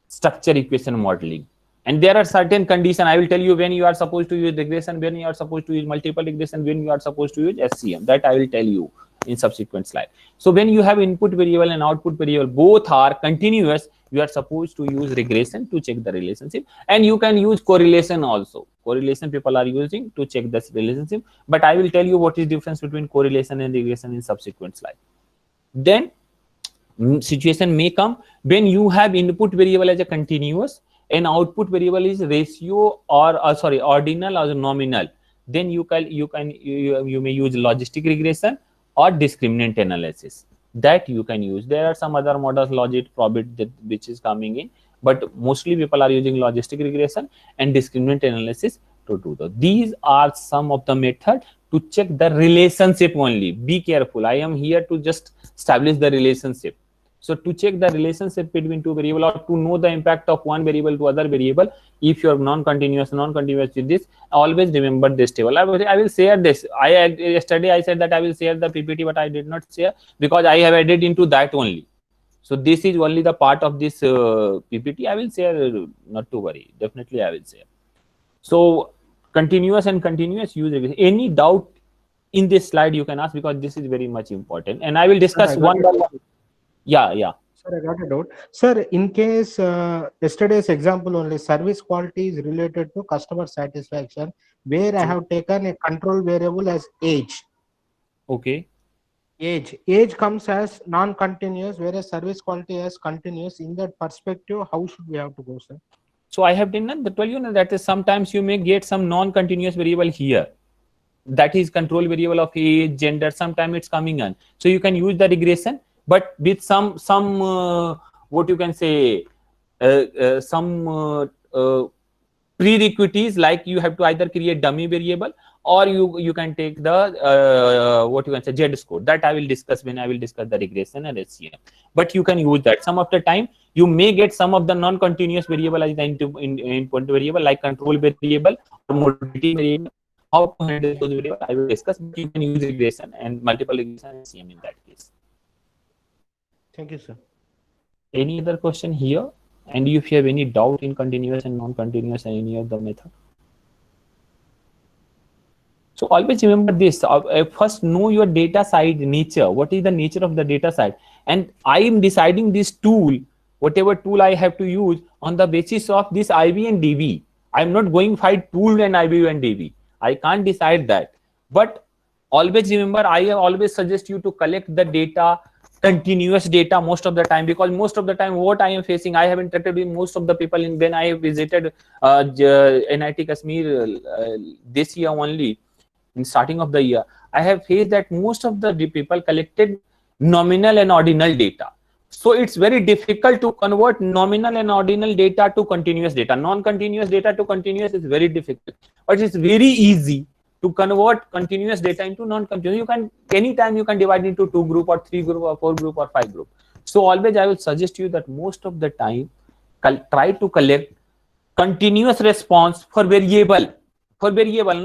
structure equation modeling. And there are certain conditions. I will tell you when you are supposed to use regression, when you are supposed to use multiple regression, when you are supposed to use SCM. That I will tell you in subsequent slide. So when you have input variable and output variable, both are continuous, you are supposed to use regression to check the relationship, and you can use correlation also. Correlation people are using to check this relationship, but I will tell you what is difference between correlation and regression in subsequent slide. Then situation may come when you have input variable as a continuous and output variable is ratio or ordinal or nominal. Then you may use logistic regression or discriminant analysis, that you can use. There are some other models, logit, probit, which is coming in, but mostly people are using logistic regression and discriminant analysis to do that. These are some of the methods to check the relationship only. Be careful, I am here to just establish the relationship. So to check the relationship between two variables, or to know the impact of one variable to other variable, if you are non-continuous with this, always remember this table. I will share this. Yesterday I said that I will share the PPT, but I did not share because I have added into that only. So this is only the part of this PPT. I will share, not to worry. Definitely I will share. So continuous and continuous use regression. Any doubt in this slide you can ask, because this is very much important, and I will discuss one by one. Yeah. Sir, I got a doubt. Sir, in case yesterday's example only, service quality is related to customer satisfaction, where I have taken a control variable as age. Okay. Age comes as non-continuous, whereas service quality as continuous. In that perspective, how should we have to go, sir? So I have done that. Tell you that is sometimes you may get some non-continuous variable here. That is control variable of age, gender. Sometimes it's coming on. So you can use the regression, but with some what you can say, some prerequisites, like you have to either create dummy variable, or you can take the what you can say, Z score. That I will discuss when I will discuss the regression and SCM. But you can use that. Some of the time you may get some of the non-continuous variable as the input variable, like control variable or mobility variable. How to handle those variables I will discuss. But you can use regression and multiple regression and SCM in that case. Thank you, sir. Any other question here? And if you have any doubt in continuous and non-continuous and any other method. So always remember this, first know your data side nature. What is the nature of the data side? And I am deciding this tool, whatever tool I have to use, on the basis of this IB and DB. I'm not going find tool and IB and DB. I can't decide that. But always remember, I always suggest you to collect the data, continuous data most of the time, because most of the time what I am facing, I have interacted with most of the people when I visited NIT Kashmir this year only. In starting of the year, I have faced that most of the people collected nominal and ordinal data. So it's very difficult to convert nominal and ordinal data to continuous data. Non-continuous data to continuous is very difficult, but it's very easy to convert continuous data into non-continuous. You can, anytime you can divide into 2 group or 3 group or 4 group or 5 group. So always I will suggest you that most of the time try to collect continuous response for variable,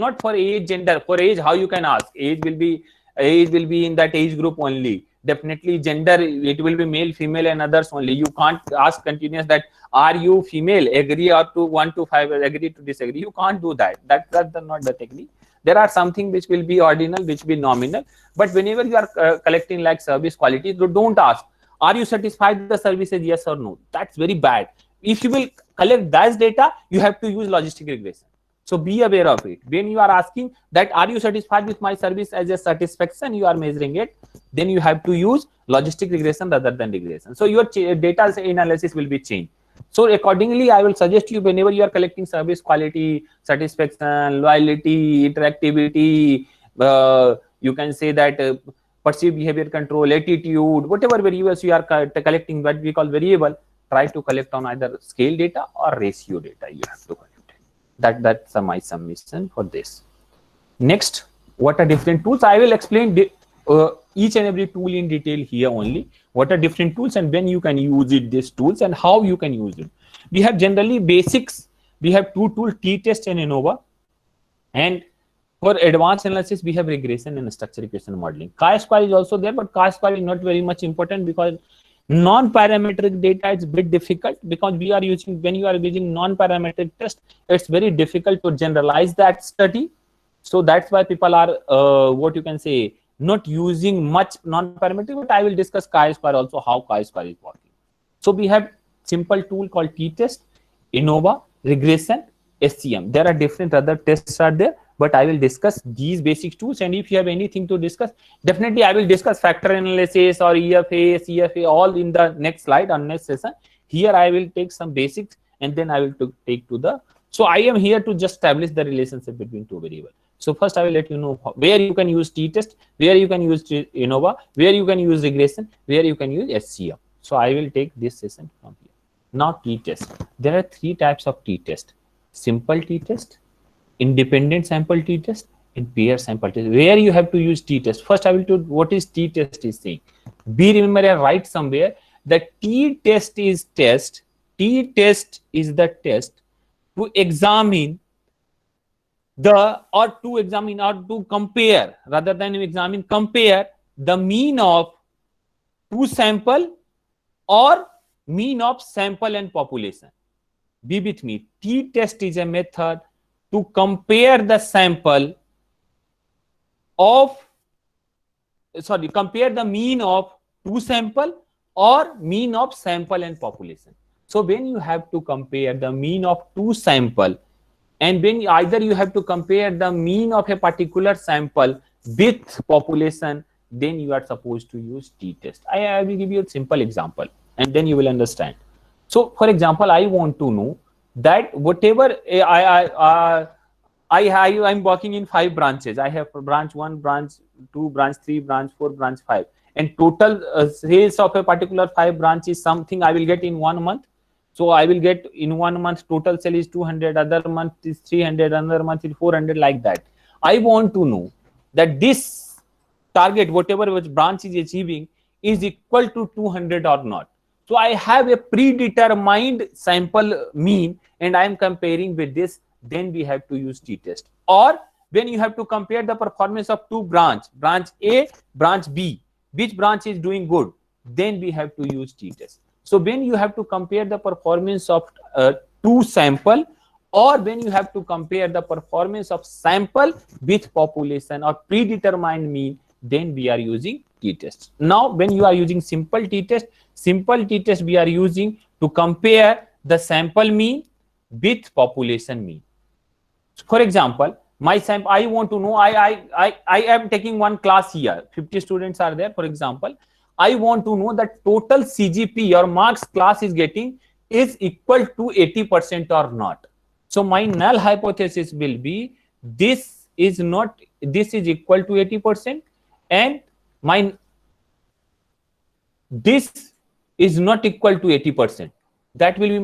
not for age, gender. For age, how you can ask? Age will be in that age group only. Definitely gender, it will be male, female, and others only. You can't ask continuous that are you female, agree, or to 1 to 5 agree to disagree. You can't do that. That's not the technique. There are something which will be ordinal, which will be nominal. But whenever you are collecting like service quality, don't ask, are you satisfied with the services, yes or no? That's very bad. If you will collect that data, you have to use logistic regression. So be aware of it. When you are asking that, are you satisfied with my service as a satisfaction, you are measuring it, then you have to use logistic regression rather than regression. So your data analysis will be changed. So accordingly, I will suggest you whenever you are collecting service quality, satisfaction, loyalty, interactivity, you can say that perceived behavior control, attitude, whatever variables you are collecting, what we call variable, try to collect on either scale data or ratio data. You have to collect it. That's my submission for this. Next, what are different tools? I will explain each and every tool in detail here only. What are different tools and when you can use it, these tools, and how you can use it. We have generally basics. We have two tools, t-test and ANOVA. And for advanced analysis, we have regression and structure equation modeling. Chi-square is also there, but Chi-square is not very much important because non-parametric data is a bit difficult, because we are using, when you are using non-parametric test, it's very difficult to generalize that study. So that's why people are, what you can say, not using much non-parametric, but I will discuss Chi-square also, how Chi-square is working. So we have simple tool called t-test, ANOVA, regression, SCM. There are different other tests are there, but I will discuss these basic tools. And if you have anything to discuss, definitely I will discuss factor analysis or EFA, CFA, all in the next slide on next session. Here I will take some basics and then I will take to the, so I am here to just establish the relationship between two variables. So first I will let you know where you can use t-test, where you can use ANOVA, where you can use regression, where you can use SCM. So I will take this session from here. Now t-test. There are three types of t-test: simple t-test, independent sample t-test, and pair sample test. Where you have to use t-test. First I will tell what is t-test is saying. Be remember I write somewhere that t-test is test. T-test is the test to examine the, or to examine or to compare, rather than examine, compare the mean of two sample or mean of sample and population. Be with me. T-test is a method to compare the sample of, compare the mean of two sample or mean of sample and population. So when you have to compare the mean of two sample, and when either you have to compare the mean of a particular sample with population, then you are supposed to use t-test. I will give you a simple example and then you will understand. So for example, I want to know that whatever I'm working in 5 branches. I have branch 1, branch 2, branch 3, branch 4, branch 5, and total sales of a particular 5 branch is something I will get in 1 month. So I will get in 1 month total sale is 200, other month is 300, another month is 400, like that. I want to know that this target, whatever which branch is achieving, is equal to 200 or not. So I have a predetermined sample mean and I am comparing with this, then we have to use t-test. Or when you have to compare the performance of two branch A, branch B, which branch is doing good, then we have to use t-test. So when you have to compare the performance of two sample, or when you have to compare the performance of sample with population or predetermined mean, then we are using t-test. Now when you are using simple t-test we are using to compare the sample mean with population mean. For example, my sample, I want to know, I am taking one class here, 50 students are there, for example. I want to know that total CGP or marks class is getting is equal to 80% or not. So my null hypothesis will be this is equal to 80% and this is not equal to 80%. That will be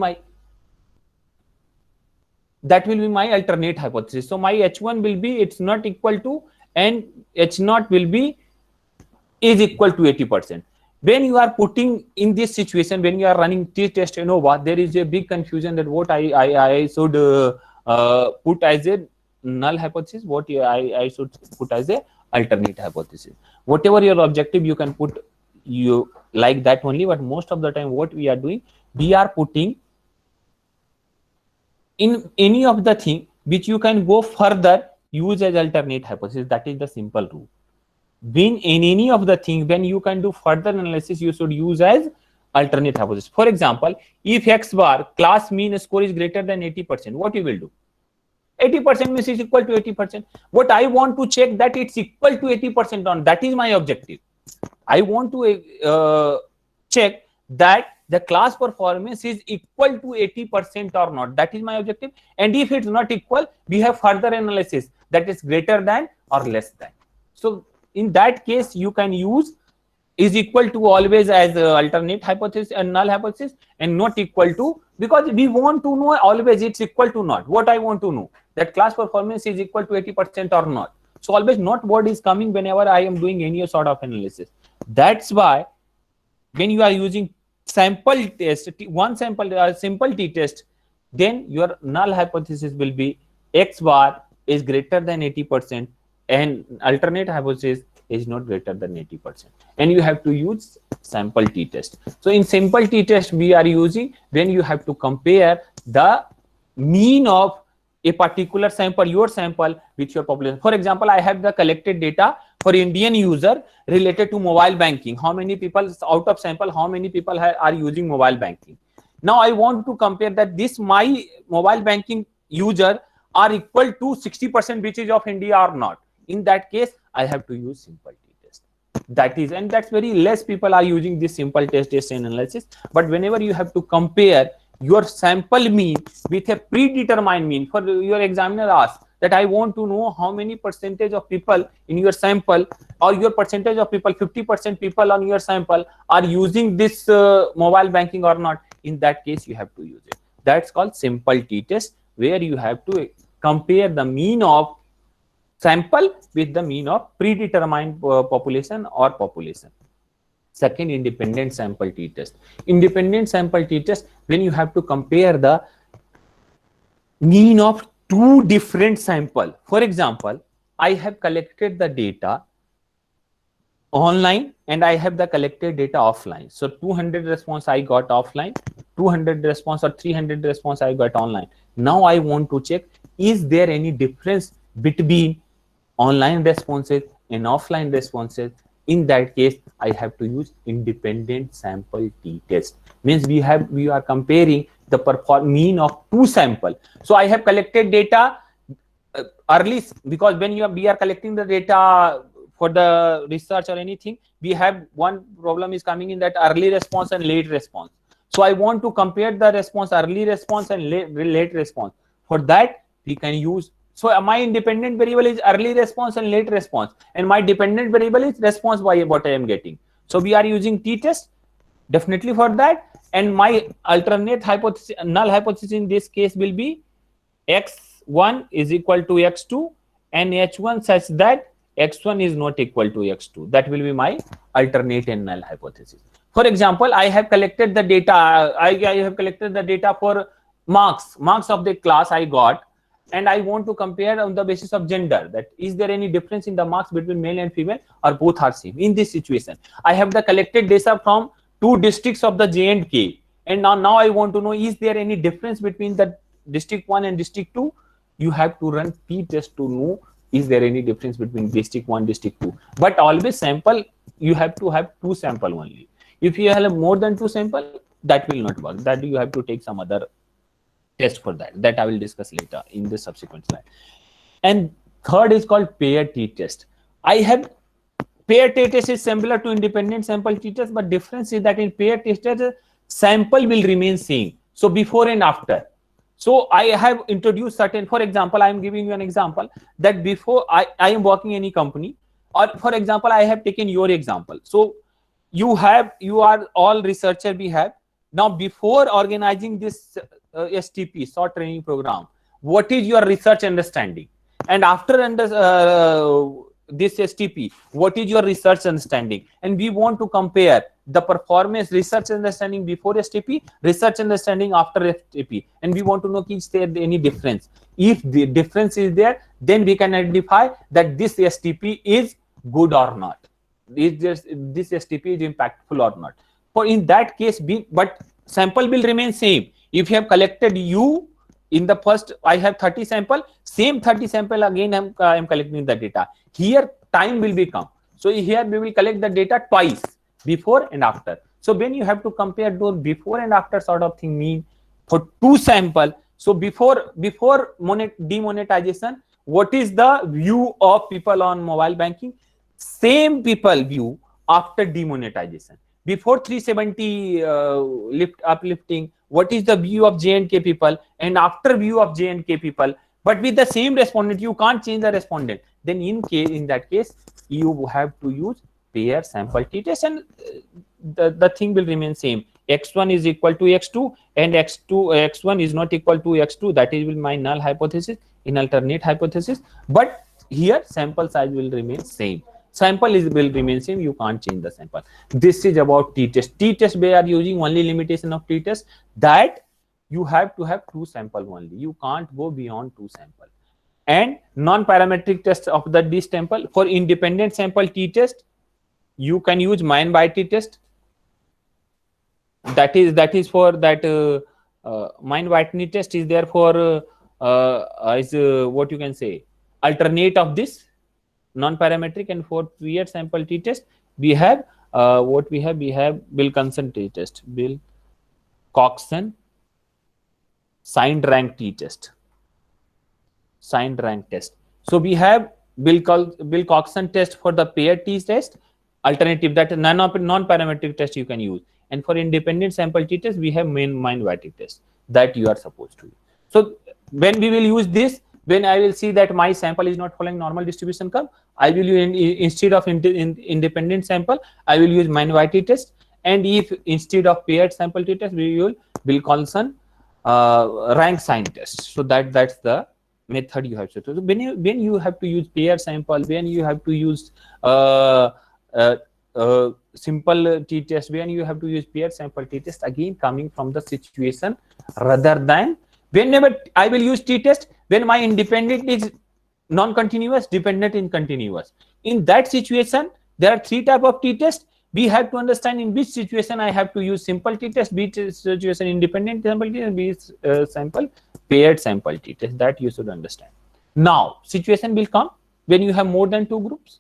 my alternate hypothesis. So my H1 will be it's not equal to, and H0 will be is equal to 80%. when you are putting in this situation, when you are running t-test ANOVA, there is a big confusion that what I should put as a null hypothesis, what I should put as a alternate hypothesis. Whatever your objective, you can put you like that only, but most of the time what we are doing, we are putting in any of the thing which you can go further, use as alternate hypothesis. That is the simple rule. When in any of the things, when you can do further analysis, you should use as alternate hypothesis. For example, if X bar class mean score is greater than 80%, what you will do? 80% means is equal to 80%. What I want to check that it's equal to 80% on, that is my objective. I want to check that the class performance is equal to 80% or not. That is my objective. And if it's not equal, we have further analysis that is greater than or less than. So in that case, you can use is equal to always as alternate hypothesis and null hypothesis, and not equal to, because we want to know always it's equal to not. What I want to know, that class performance is equal to 80% or not. So always not word is coming whenever I am doing any sort of analysis. That's why when you are using sample test, one sample simple t-test, then your null hypothesis will be X bar is greater than 80% and alternate hypothesis is not greater than 80%. And you have to use sample t-test. So in simple t-test we are using when you have to compare the mean of a particular sample, your sample, with your population. For example, I have the collected data for Indian user related to mobile banking. How many people out of sample, how many people are using mobile banking? Now I want to compare that this my mobile banking user are equal to 60% which is of India or not. In that case, I have to use simple t-test. That is, and that's very less people are using this simple test analysis. But whenever you have to compare your sample mean with a predetermined mean, for your examiner asks that I want to know how many percentage of people in your sample, or your percentage of people, 50% people on your sample are using this mobile banking or not. In that case, you have to use it. That's called simple t-test, where you have to compare the mean of sample with the mean of predetermined population or population. Second, independent sample t-test. Independent sample t-test, when you have to compare the mean of two different sample. For example, I have collected the data online and I have the collected data offline. So 200 response I got offline, 200 response or 300 response I got online. Now I want to check, is there any difference between online responses and offline responses? In that case, I have to use independent sample t-test. Means we are comparing the mean of two sample. So I have collected data early, because when we are collecting the data for the research or anything, we have one problem is coming in that early response and late response. So I want to compare the response, early response and late response. For that, we can use, so my independent variable is early response and late response, and my dependent variable is response by what I am getting. So we are using t-test definitely for that, and my alternate hypothesis, null hypothesis in this case will be x1 is equal to x2 and h1 such that x1 is not equal to x2. That will be my alternate and null hypothesis. For example, I have collected the data. I have collected the data for marks of the class I got, and I want to compare on the basis of gender, that is there any difference in the marks between male and female or both are same. In this situation, I have the collected data from two districts of the J&K, and now I want to know, is there any difference between the district 1 and district 2? You have to run t-test to know, is there any difference between district 1, district 2. But always sample, you have to have two sample only. If you have more than two sample, that will not work. That you have to take some other test for that I will discuss later in the subsequent slide. And third is called pair t-test. I have pair t-test is similar to independent sample t-test, but difference is that in pair t-test sample will remain same, so before and after. So I have introduced certain, for example, I am giving you an example that before I am working in any company, or for example I have taken your example. So you are all researcher we have. Now before organizing this STP, short training program, what is your research understanding? And after this STP, what is your research understanding, and we want to compare the performance research understanding before STP, research understanding after STP, and we want to know is there any difference. If the difference is there, then we can identify that this STP is good or not. This STP is impactful or not. For in that case, but sample will remain same. If you have collected U in the first, I have 30 sample, same 30 sample again I am collecting the data. Here time will become. So here we will collect the data twice, before and after. So when you have to compare those before and after sort of thing mean for two sample. So before demonetization, what is the view of people on mobile banking? Same people view after demonetization. Before 370 uplifting, what is the view of J&K people, and after view of J&K people, but with the same respondent, you can't change the respondent. Then in that case, you have to use pair sample t-test, and the thing will remain same. X1 is equal to X2, and X1 is not equal to X2. That is my null hypothesis in alternate hypothesis. But here sample size will remain same. Sample will remain same. You can't change the sample. This is about t-test. T-test, we are using only limitation of t-test that you have to have two sample only. You can't go beyond two sample. And non-parametric test of this sample. For independent sample t-test, you can use min by t-test. That is for that min by t-test is there for what you can say alternate of this non-parametric, and for pair sample t-test we have what we have Wilkinson t-test, Wilcoxon signed rank t-test, signed rank test. So we have Wilcoxon test for the pair t-test, alternative that non-parametric test you can use, and for independent sample t-test we have min by t-test that you are supposed to use. So when we will use this, when I will see that my sample is not following normal distribution curve, I will use, instead of independent sample, I will use min by t-test, and if instead of paired sample t-test, we will Wilcoxon rank sign test. So that's the method you have to do. So when you have to use pair sample, when you have to use simple t-test, when you have to use pair sample t-test, again coming from the situation, rather than whenever I will use t-test when my independent is non-continuous, dependent in continuous. In that situation, there are three types of t-test. We have to understand in which situation I have to use simple t-test, which situation independent sample t-test, which sample paired sample t-test. That you should understand. Now, situation will come when you have more than two groups.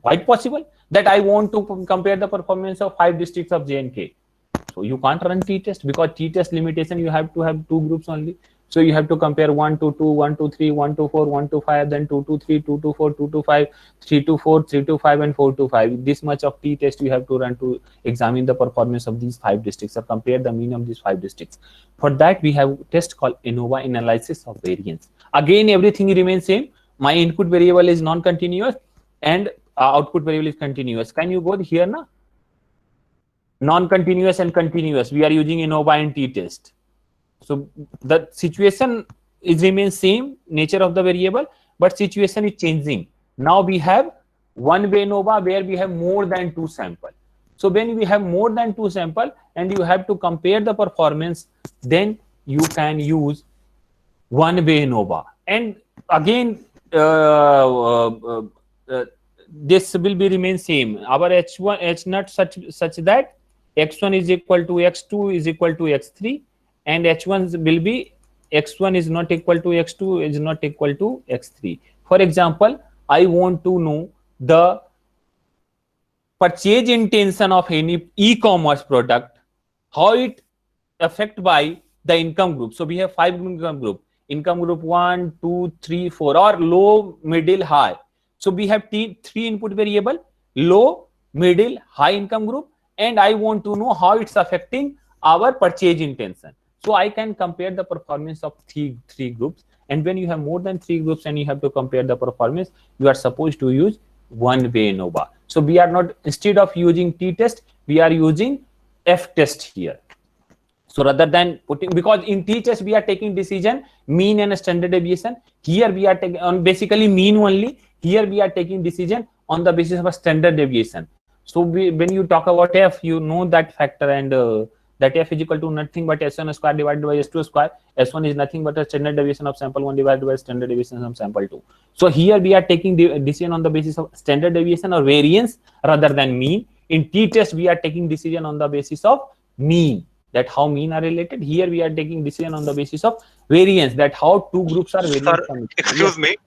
Quite possible that I want to compare the performance of 5 districts of J&K. So you can't run t-test because t-test limitation, you have to have two groups only. So you have to compare 1 to 2, 1 to 3, 1 to 4, 1 to 5, then 2 to 3, 2 to 4, 2 to 5, 3 to 4, 3 to 5, and 4 to 5. This much of t-test you have to run to examine the performance of these 5 districts or compare the mean of these 5 districts. For that, we have a test called ANOVA, analysis of variance. Again, everything remains same. My input variable is non-continuous and output variable is continuous. Can you go here now? Non-continuous and continuous. We are using ANOVA and t-test. So the situation is remains same, nature of the variable, but situation is changing. Now we have one-way ANOVA where we have more than 2 sample. So when we have more than 2 sample and you have to compare the performance, then you can use one-way ANOVA. And again, this will be remain same. Our H1, H0 such that X1 is equal to X2 is equal to X3, and H1 will be X1 is not equal to X2 is not equal to X3. For example, I want to know the purchase intention of any e-commerce product, how it affect by the income group. So we have 5 income group. Income group 1, 2, 3, 4, or low, middle, high. So we have 3 input variable, low, middle, high income group, and I want to know how it's affecting our purchase intention. So I can compare the performance of three groups. And when you have more than 3 groups and you have to compare the performance, you are supposed to use one-way ANOVA. So we are not, instead of using t-test, we are using f-test here. So rather than putting, because in t-test we are taking decision mean and standard deviation. Here we are taking on basically mean only. Here we are taking decision on the basis of a standard deviation. So when you talk about f, you know that factor, and that f is equal to nothing but s1 square divided by s2 square. S1 is nothing but a standard deviation of sample 1 divided by standard deviation of sample 2. So here we are taking the decision on the basis of standard deviation or variance rather than mean. In t-test, we are taking decision on the basis of mean, that how mean are related. Here we are taking decision on the basis of variance, that how two groups are variant Sir, from each other. excuse me.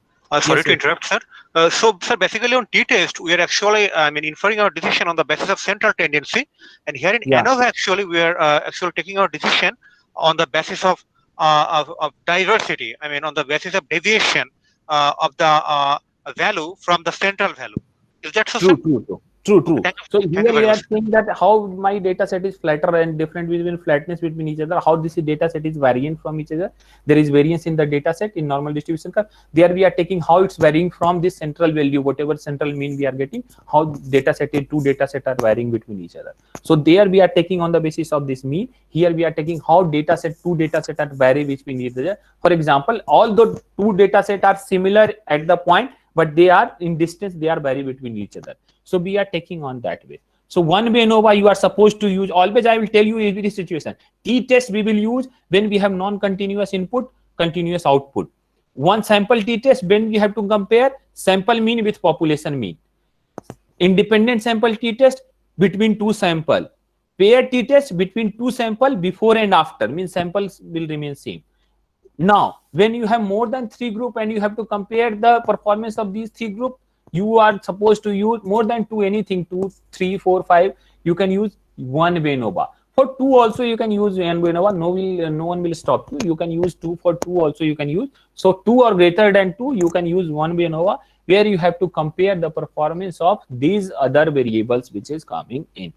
Sorry Yes, to yes. interrupt, sir. So, sir, basically on t-test, we are actually, inferring our decision on the basis of central tendency, and here in Yeah. ANOVA, actually, we are actually taking our decision on the basis of diversity. I mean, on the basis of deviation of the value from the central value. Is that so, sir? True. Thank you. So Thank here you very we are much. saying that how my data set is flatter and different between flatness between each other, how this data set is variant from each other. There is variance in the data set in normal distribution curve. There we are taking how it's varying from this central value, whatever central mean we are getting, how data set in two data set are varying between each other. So there we are taking on the basis of this mean. Here we are taking how two data set are vary between each other. For example, although two data set are similar at the point, but they are in distance, they are vary between each other. So we are taking on that way. So one way ANOVA you are supposed to use, always I will tell you every situation. T-test we will use when we have non-continuous input, continuous output. One sample t-test when we have to compare sample mean with population mean. Independent sample t-test between two sample. Pair t-test between two sample before and after, means samples will remain same. Now, when you have more than 3 group and you have to compare the performance of these 3 group, you are supposed to use more than 2 anything, 2, 3, 4, 5. You can use one way ANOVA. For 2 also you can use one way ANOVA. No one will stop you. You can use 2 for 2 also you can use. So 2 or greater than 2, you can use one way ANOVA, where you have to compare the performance of these other variables which is coming in.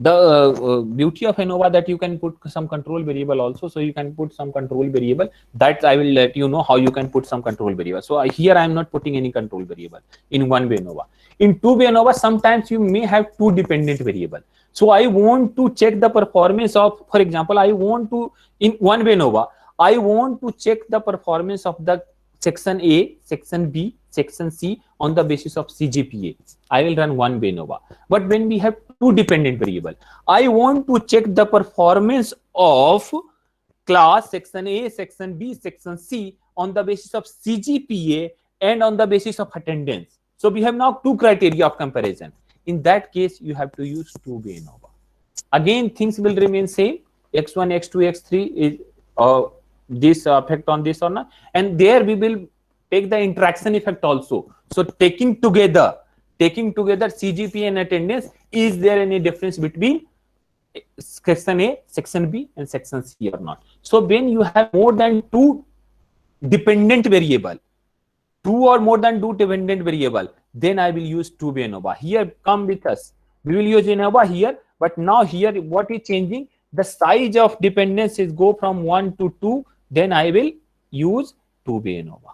The beauty of ANOVA that you can put some control variable also. So you can put some control variable, that I will let you know how you can put some control variable. So here I am not putting any control variable in one way ANOVA. In two way ANOVA, sometimes you may have two dependent variable. So I want to check the performance of, for example, I want to, in one way ANOVA, I want to check the performance of the section A, section B, section C on the basis of CGPA. I will run one way ANOVA. But when we have two dependent variable, I want to check the performance of class section A, section B, section C on the basis of CGPA and on the basis of attendance. So we have now two criteria of comparison. In that case, you have to use two way ANOVA. Again, things will remain same. X1, X2, X3 is this effect on this or not, and there we will take the interaction effect also. So taking together CGPA and attendance, is there any difference between section A, section B and section C or not? So when you have more than two dependent variable, two or more than two dependent variable, then I will use two way ANOVA. Here come with us, we will use ANOVA here, but now here what is changing, the size of dependence is go from 1 to 2, then I will use two way ANOVA.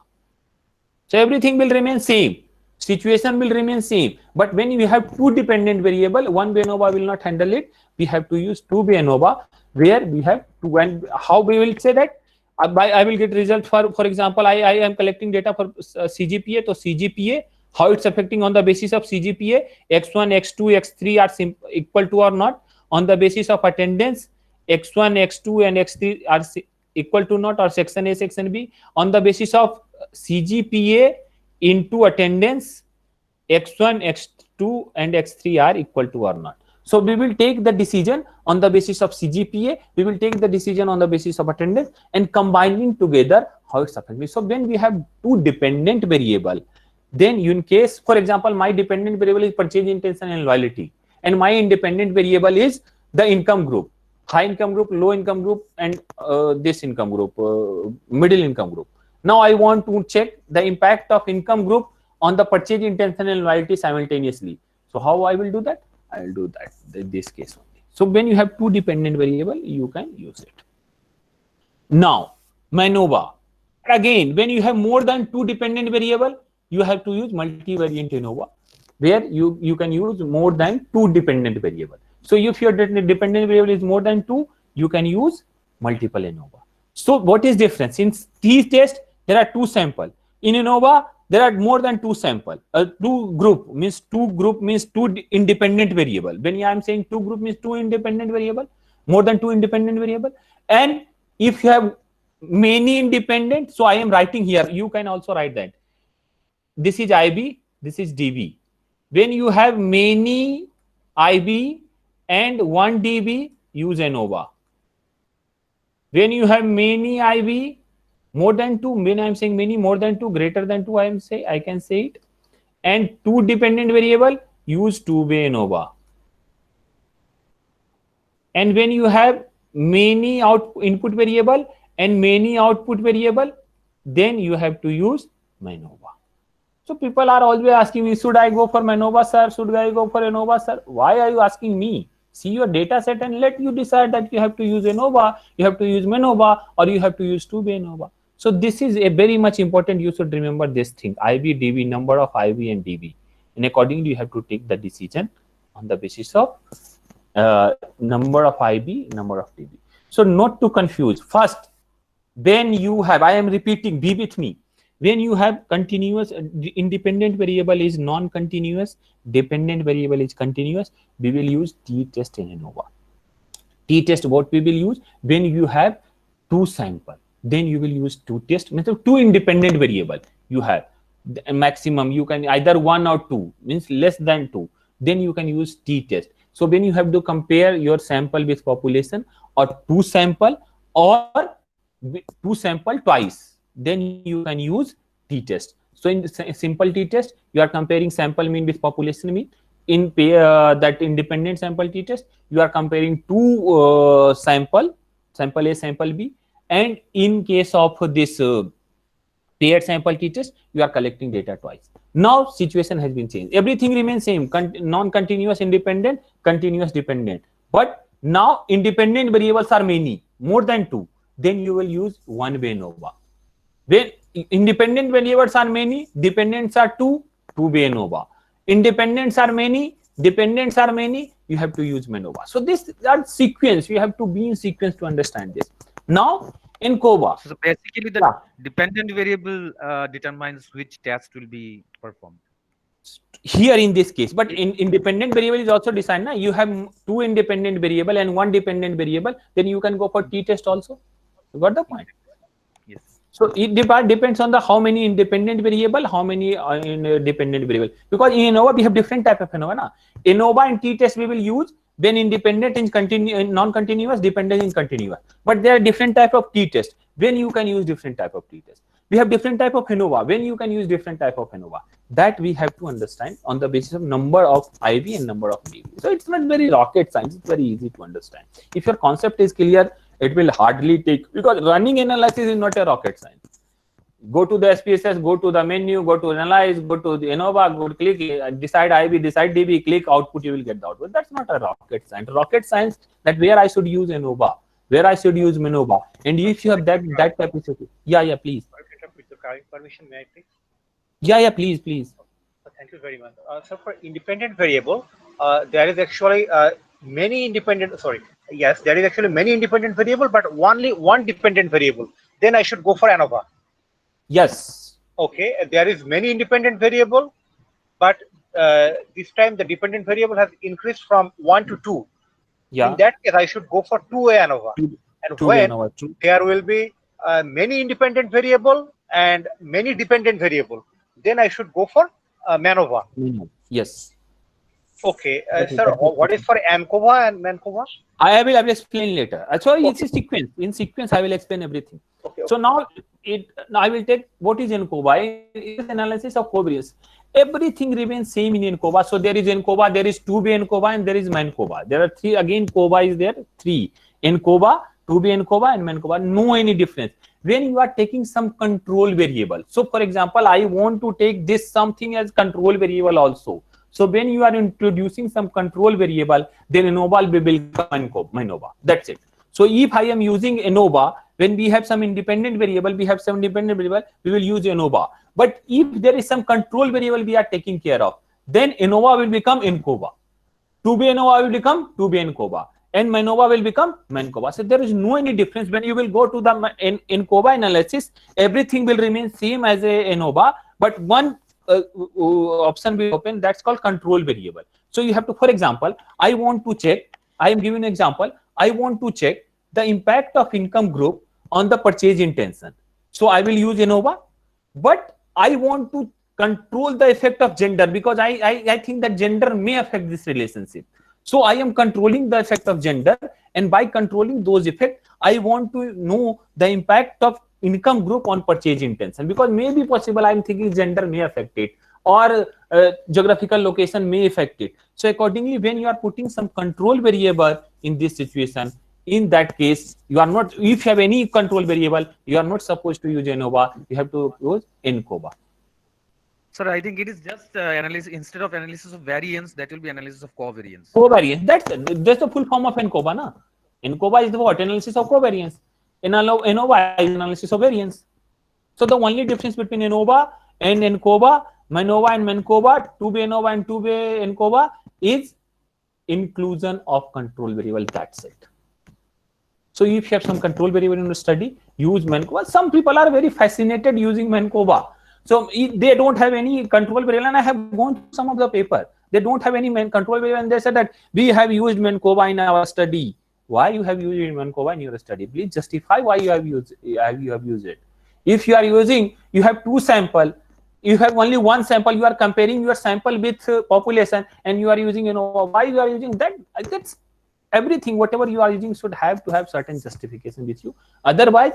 So everything will remain same, situation will remain same, but when you have two dependent variable, one way ANOVA will not handle it. We have to use two way ANOVA, where we have two. And how we will say that? I will get result for example, I am collecting data for CGPA. So CGPA, how it's affecting on the basis of CGPA, X1, X2, X3 are equal to or not. On the basis of attendance, X1, X2 and X3 are equal to not, or section A, section B. On the basis of CGPA into attendance, X1, X2 and X3 are equal to or not. So we will take the decision on the basis of CGPA, we will take the decision on the basis of attendance, and combining together how it's affecting. So when we have two dependent variable, then in case, for example, my dependent variable is purchase intention and loyalty, and my independent variable is the income group, high income group, low income group, and this income group, middle income group. Now I want to check the impact of income group on the purchase intention and loyalty simultaneously. So how I will do that? I will do that in this case only. So when you have two dependent variable, you can use it. Now, MANOVA. Again, when you have more than two dependent variable, you have to use multivariant ANOVA, where you can use more than two dependent variable. So if your dependent variable is more than two, you can use multiple ANOVA. So what is difference? In t-test, there are two sample. In ANOVA, there are more than two sample. Two group means two independent variable. When I am saying two group means two independent variable, more than two independent variable. And if you have many independent, so I am writing here, you can also write that. This is IB, this is DB. When you have many IB and one DB, use ANOVA. When you have many IB, more than two, when I am saying many, more than two, greater than two, I can say it, and two dependent variable, use two-way ANOVA. And when you have many input variable and many output variable, then you have to use MANOVA. So people are always asking me, should I go for MANOVA, sir? Should I go for ANOVA, sir? Why are you asking me? See your data set and let you decide that you have to use ANOVA, you have to use MANOVA, or you have to use two-way ANOVA. So this is a very much important. You should remember this thing: IB, DB, number of IB and DB, and accordingly you have to take the decision on the basis of number of IB, number of DB. So not to confuse. First, when you have, I am repeating, be with me. When you have continuous, independent variable is non-continuous, dependent variable is continuous, we will use t-test in ANOVA. T-test, what we will use? When you have two sample, then you will use two-test, means two independent variable you have. The maximum, you can either one or two, means less than two, then you can use t-test. So when you have to compare your sample with population, or two sample or two sample twice, then you can use t-test. So in simple t-test, you are comparing sample mean with population mean. In that independent sample t-test, you are comparing two sample A, sample B, and in case of this paired sample t-test, you are collecting data twice. Now situation has been changed. Everything remains same: non-continuous independent, continuous dependent. But now independent variables are many, more than two. Then you will use one-way ANOVA. When independent variables are many, dependents are two-way ANOVA. Independents are many, dependents are many, you have to use MANOVA. So this are sequence. You have to be in sequence to understand this. Now in COBA. So basically the dependent variable determines which test will be performed. Here in this case, but in independent variable is also decided. You have two independent variable and one dependent variable, then you can go for t-test also. You got the point? Yes. So it depends on the how many independent variable, how many dependent variable. Because in ANOVA we have different type of ANOVA. Na? ANOVA and t-test we will use when independent is non-continuous, dependent is continuous. But there are different type of t-test. When you can use different type of t-test. We have different type of ANOVA. When you can use different type of ANOVA. That we have to understand on the basis of number of IB and number of DB. So it's not very rocket science. It's very easy to understand. If your concept is clear, it will hardly take, because running analysis is not a rocket science. Go to the SPSS, go to the menu, go to analyze, go to the ANOVA, go to click, decide IB, decide DB, click output, you will get the output. That's not a rocket science. Rocket science, that where I should use ANOVA, where I should use MANOVA. And if you have that capacity, yeah, please. With the current permission, may I please? Yeah, please. Thank you very much. So for independent variable, there is actually many independent, yes, there is actually many independent variable, but only one dependent variable. Then I should go for ANOVA. Yes. Okay, there is many independent variable, but this time the dependent variable has increased from 1 to 2. Yeah. In that case, I should go for two-way ANOVA. And when there will be many independent variable and many dependent variable, then I should go for MANOVA. Yes. Okay, sir, what is for ANCOVA and MANCOVA? I will explain later. Sorry, it's a sequence. In sequence, I will explain everything. Okay. So now I will take what is ANCOVA. It is analysis of covariance. Everything remains same in ANCOVA. So there is ANCOVA, there is two-way ANCOVA, and there is MANCOVA. There are three. Again, COVA is there. Three: ANCOVA, two-way ANCOVA, and MANCOVA. No any difference. When you are taking some control variable. So for example, I want to take this something as control variable also. So when you are introducing some control variable, then ANOVA will become MANOVA. That's it. So if I am using ANOVA, when we have some independent variable, we have some dependent variable, we will use ANOVA. But if there is some control variable we are taking care of, then ANOVA will become ANCOVA. Two-way ANOVA will become two-way ANCOVA. And MANOVA will become MANCOVA. So there is no any difference. When you will go to the ANCOVA analysis, everything will remain same as a ANOVA, but one option will open, that's called control variable. So you have to, for example, I want to check, I am giving an example, I want to check the impact of income group on the purchase intention. So I will use ANOVA, but I want to control the effect of gender, because I think that gender may affect this relationship. So I am controlling the effect of gender, and by controlling those effects, I want to know the impact of income group on purchase intention, because maybe possible I'm thinking gender may affect it, or geographical location may affect it. So accordingly, when you are putting some control variable in this situation, in that case, you are not, if you have any control variable, you are not supposed to use ANOVA, you have to use NCOVA. Sir, I think it is just analysis, instead of analysis of variance, that will be analysis of covariance. Covariance, that's the full form of NCOVA, na? NCOVA is the what? Analysis of covariance. ANOVA is analysis of variance. So the only difference between ANOVA and NCOVA, MANOVA and MENCOVA, 2B ANOVA and 2B NCOVA, is inclusion of control variable. That's it. So if you have some control variable in the study, use MENCOVA. Some people are very fascinated using MENCOVA. So they don't have any control variable, and I have gone through some of the paper. They don't have any control variable, and they said that we have used MENCOVA in our study. Why you have used MENCOVA in your study? Please justify why you have used it. If you are using, you have two sample, you have only one sample, you are comparing your sample with population, and you are using, why you are using that? That's everything. Whatever you are using should have to have certain justification with you. Otherwise,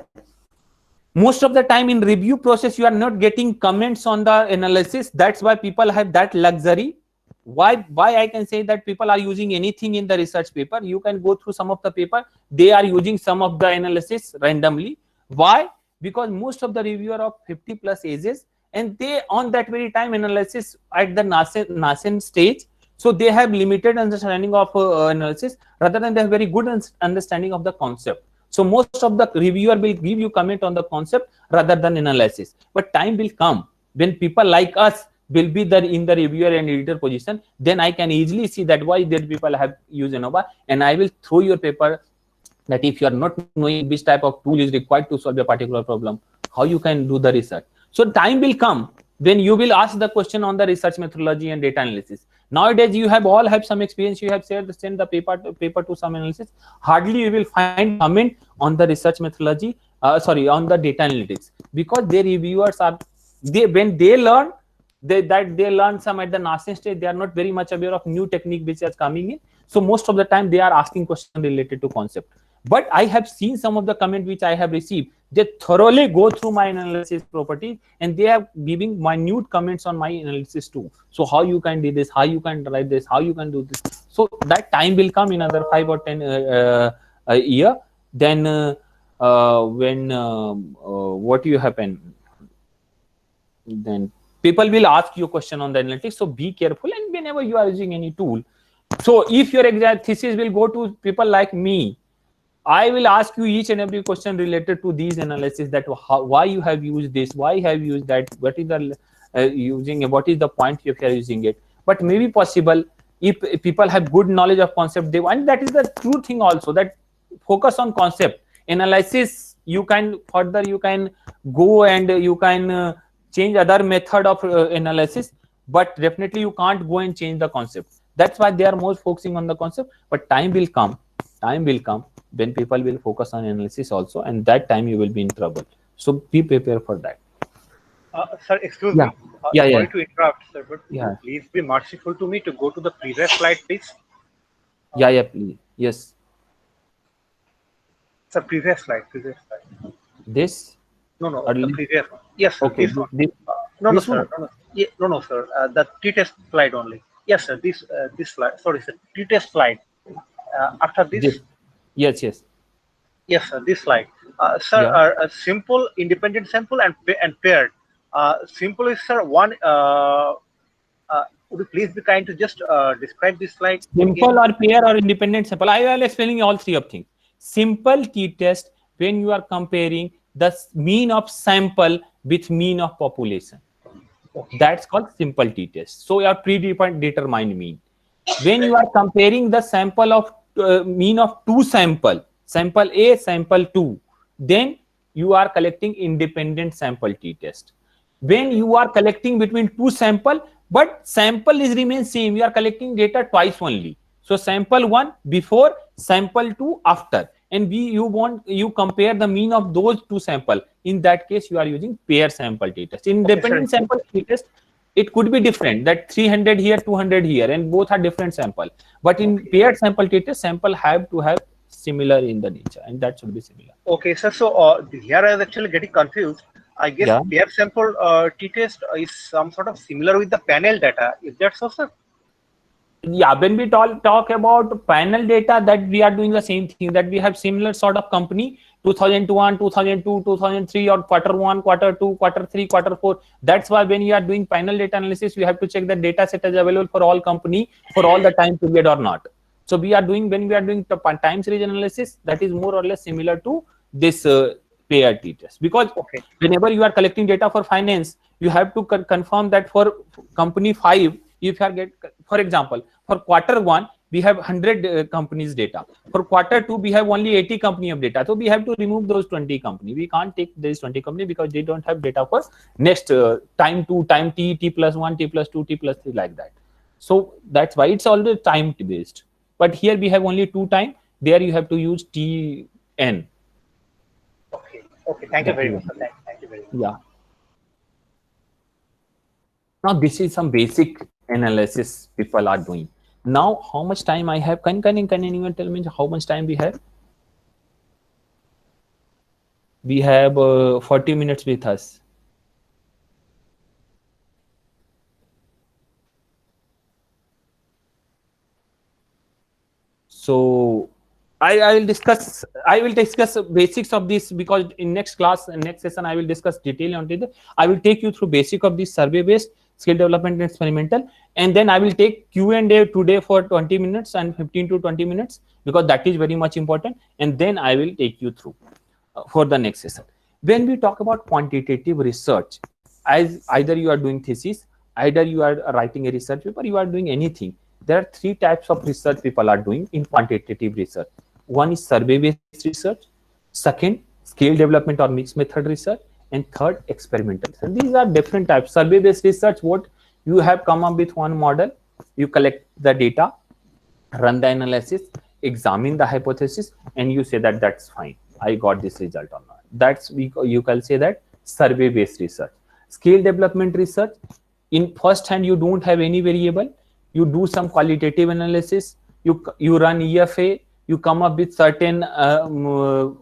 most of the time in review process, you are not getting comments on the analysis. That's why people have that luxury. Why I can say that people are using anything in the research paper. You can go through some of the paper, they are using some of the analysis randomly. Why? Because most of the reviewer of 50 plus ages, and they on that very time analysis at the nascent stage, so they have limited understanding of analysis, rather than they have very good understanding of the concept. So most of the reviewer will give you comment on the concept rather than analysis. But time will come when people like us will be there in the reviewer and editor position. Then I can easily see that why their people have used ANOVA, and I will throw your paper that if you are not knowing which type of tool is required to solve a particular problem, how you can do the research. So time will come when you will ask the question on the research methodology and data analysis. Nowadays, you have all have some experience. You have sent the paper to some analysis. Hardly you will find comment on the research methodology. On the data analytics, because their reviewers are when they learn they learn some at the nascent stage. They are not very much aware of new technique which is coming in. So most of the time they are asking questions related to concept. But I have seen some of the comment which I have received. They thoroughly go through my analysis properties, and they are giving minute comments on my analysis too. So how you can do this, how you can write this, how you can do this. So that time will come in another 5 or 10 a year. Then when what will happen? Then people will ask you a question on the analytics. So be careful, and whenever you are using any tool. So if your exact thesis will go to people like me, I will ask you each and every question related to these analysis, that why you have used this, why have you used that, what is the what is the point if you are using it. But maybe possible if people have good knowledge of concept, they want, that is the true thing also, that focus on concept analysis. You can further, you can go and you can change other method of analysis, but definitely you can't go and change the concept. That's why they are more focusing on the concept. But time will come when people will focus on analysis also, and that time you will be in trouble. So be prepared for that. Sir, excuse me. Yeah. Sorry to interrupt, sir, but Yeah. please be merciful to me to go to the previous slide, please. Yeah, please. Yes. Sir, previous slide. This? No, the Early? previous one. Yes, sir. Okay. This one. This, No, this sir. No, sir. The t-test slide only. Yes, sir. This slide. Sorry, sir. T-test slide. After this. Yes. Yes, sir. This slide. Sir, Yeah. a simple independent sample and paired. Simple is, sir, one. Would you please be kind to just describe this slide? Simple or pair or independent sample. I will explaining all three of things. Simple t-test, when you are comparing the mean of sample with mean of population. Okay. That's called simple t-test. So you are predetermined mean. When you are comparing the sample of mean of two sample A, sample 2, then you are collecting independent sample t-test. When you are collecting between two sample, but sample is remain same, you are collecting data twice only. So sample 1 before, sample 2 after, and you compare the mean of those two sample. In that case, you are using pair sample t-test. In Okay, dependent sir. sample t-test, it could be different, that 300 here, 200 here, and both are different sample. But in Okay. paired sample t-test, sample have to have similar in the nature, and that should be similar. Okay, sir. So here I was actually getting confused. I guess Yeah. pair sample t-test is some sort of similar with the panel data. Is that so, sir? Yeah, when we talk about panel data, that we are doing the same thing, that we have similar sort of company, 2001, 2002, 2003, or quarter 1, quarter 2, quarter 3, quarter 4. That's why when you are doing panel data analysis, you have to check the data set is available for all company for all the time period or not. So we are doing, when we are doing the time series analysis, that is more or less similar to this pair t-test, because Okay. whenever you are collecting data for finance, you have to confirm that for company 5, if you are for example, for quarter 1 we have 100 companies data, for quarter 2 we have only 80 company of data, so we have to remove those 20 company. We can't take these 20 company because they don't have data for next time 2, time t+1, t+2, t+3, like that. So that's why it's always time based, but here we have only 2 time, there you have to use tn. Okay. Okay. Thank you very much, sir. Thank you very much. Yeah. Now this is some basic analysis people are doing. Now how much time I have? Can anyone tell me how much time we have? We have 40 minutes with us. So I will discuss basics of this, because in next class and next session I will discuss detail on it. I will take you through basic of this survey based, skill development and experimental, and then I will take Q&A today for 20 minutes and 15 to 20 minutes, because that is very much important, and then I will take you through for the next session. When we talk about quantitative research, as either you are doing thesis, either you are writing a research paper, you are doing anything, there are 3 types of research people are doing in quantitative research. One is survey based research, second scale development or mixed method research, and third experimental. So these are different types. Survey based research, what you have come up with one model, you collect the data, run the analysis, examine the hypothesis, and you say that that's fine, I got this result or not. That's you can say that survey based research. Scale development research, in first hand you don't have any variable, you do some qualitative analysis, you run EFA, you come up with certain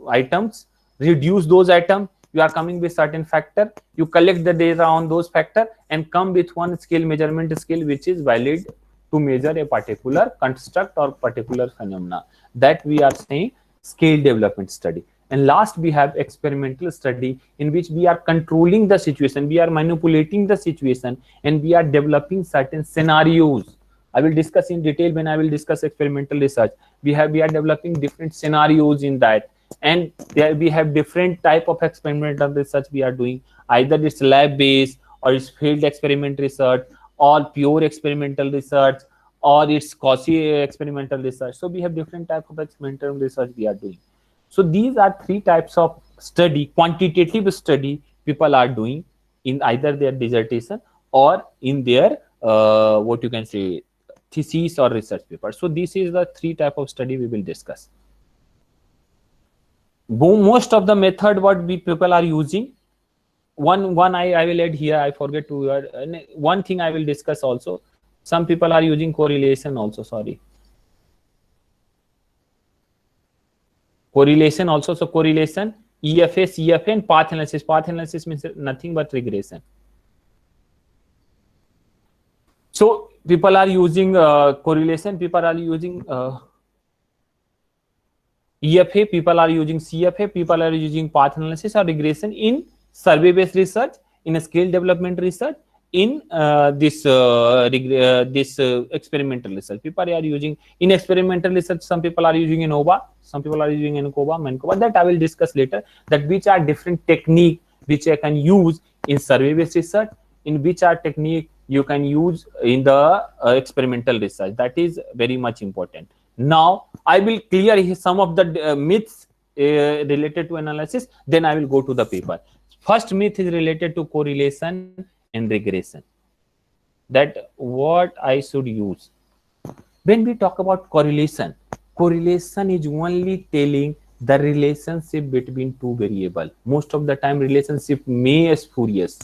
items, reduce those items, you are coming with certain factor, you collect the data on those factor and come with one scale measurement scale which is valid to measure a particular construct or particular phenomena. That we are saying scale development study. And last we have experimental study, in which we are controlling the situation, we are manipulating the situation, and we are developing certain scenarios. I will discuss in detail when I will discuss experimental research. We are developing different scenarios in that, and there we have different type of experimental research we are doing. Either it's lab based, or it's field experiment research, or pure experimental research, or it's quasi experimental research. So we have different type of experimental research we are doing. So these are 3 types of study, quantitative study people are doing in either their dissertation or in their what you can say thesis or research paper. So this is the 3 type of study we will discuss. Most of the method what we people are using, one I will add here, I forget to add one thing I will discuss also. Some people are using correlation also, sorry. Correlation also. So correlation, EFA, CFA, and path analysis. Path analysis means nothing but regression. So people are using correlation, people are using EFA, people are using CFA, people are using path analysis or regression in survey based research, in a scale development research, in this experimental research. People are using in experimental research, some people are using ANOVA, some people are using ANCOVA, MANCOVA. That I will discuss later, that which are different technique which I can use in survey based research, in which are technique you can use in the experimental research. That is very much important. Now I will clear some of the myths related to analysis, then I will go to the paper. First myth is related to correlation and regression. That what I should use. When we talk about correlation, correlation is only telling the relationship between two variables. Most of the time relationship may is spurious.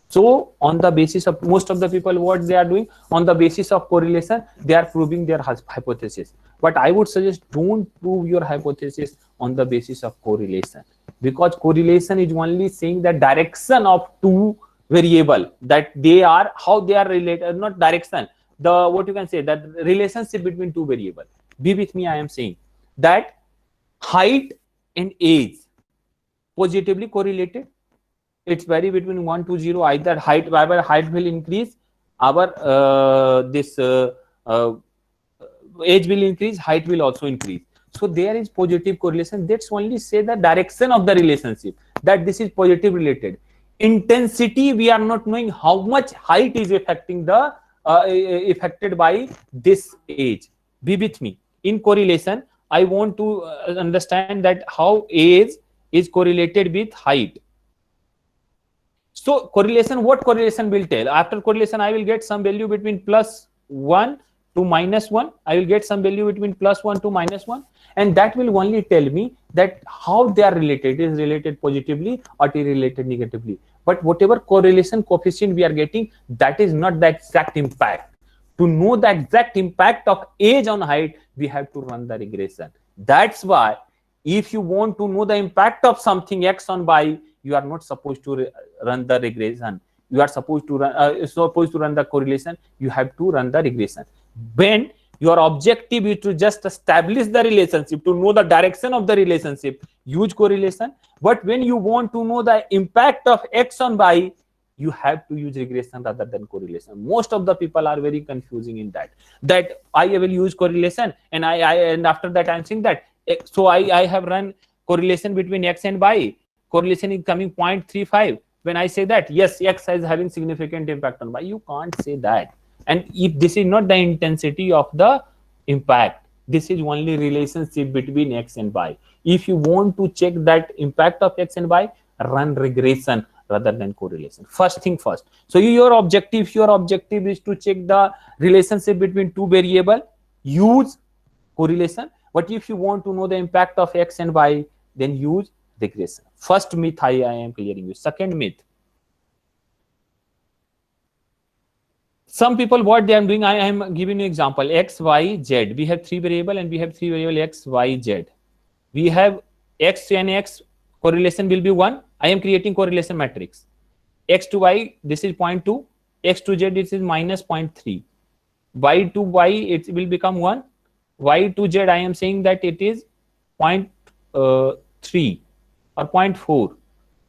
So on the basis of, most of the people, what they are doing, on the basis of correlation, they are proving their hypothesis. But I would suggest, don't prove your hypothesis on the basis of correlation, because correlation is only saying the direction of two variable, that they are, how they are related, not direction, the, what you can say, that relationship between two variable. Be with me, I am saying that height and age positively correlated. It's vary between 1 to 0. Either height, wherever height will increase, our age will increase, height will also increase. So there is positive correlation. That's only say the direction of the relationship, that this is positive related. Intensity, we are not knowing how much height is affecting the affected by this age. Be with me. In correlation, I want to understand that how age is correlated with height. So correlation, what correlation will tell? After correlation, I will get some value between +1 to -1. I will get some value between +1 to -1, and that will only tell me that how they are related. Is related positively or it is related negatively. But whatever correlation coefficient we are getting, that is not the exact impact. To know the exact impact of age on height, we have to run the regression. That's why if you want to know the impact of something X on Y, you are not supposed to run the regression. You are supposed to run the correlation. You have to run the regression. When your objective is to just establish the relationship, to know the direction of the relationship, use correlation. But when you want to know the impact of X on Y, you have to use regression rather than correlation. Most of the people are very confusing in that. That I will use correlation, and and after that I'm saying that. So I have run correlation between X and Y. Correlation is coming 0.35. When I say that, yes, X is having significant impact on Y, you can't say that. And if this is not the intensity of the impact, this is only relationship between X and Y. If you want to check that impact of X and Y, run regression rather than correlation. First thing first. So your objective is to check the relationship between two variables, use correlation. But if you want to know the impact of X and Y, then use regression. First myth I am clearing you. Second myth. Some people, what they are doing, I am giving you example. X, Y, Z. We have three variable and we have three variable X, Y, Z. We have X and X, correlation will be 1. I am creating correlation matrix. X to Y, this is 0.2. X to Z, this is -0.3. Y to Y, it will become 1. Y to Z, I am saying that it is 0.3 or 0.4,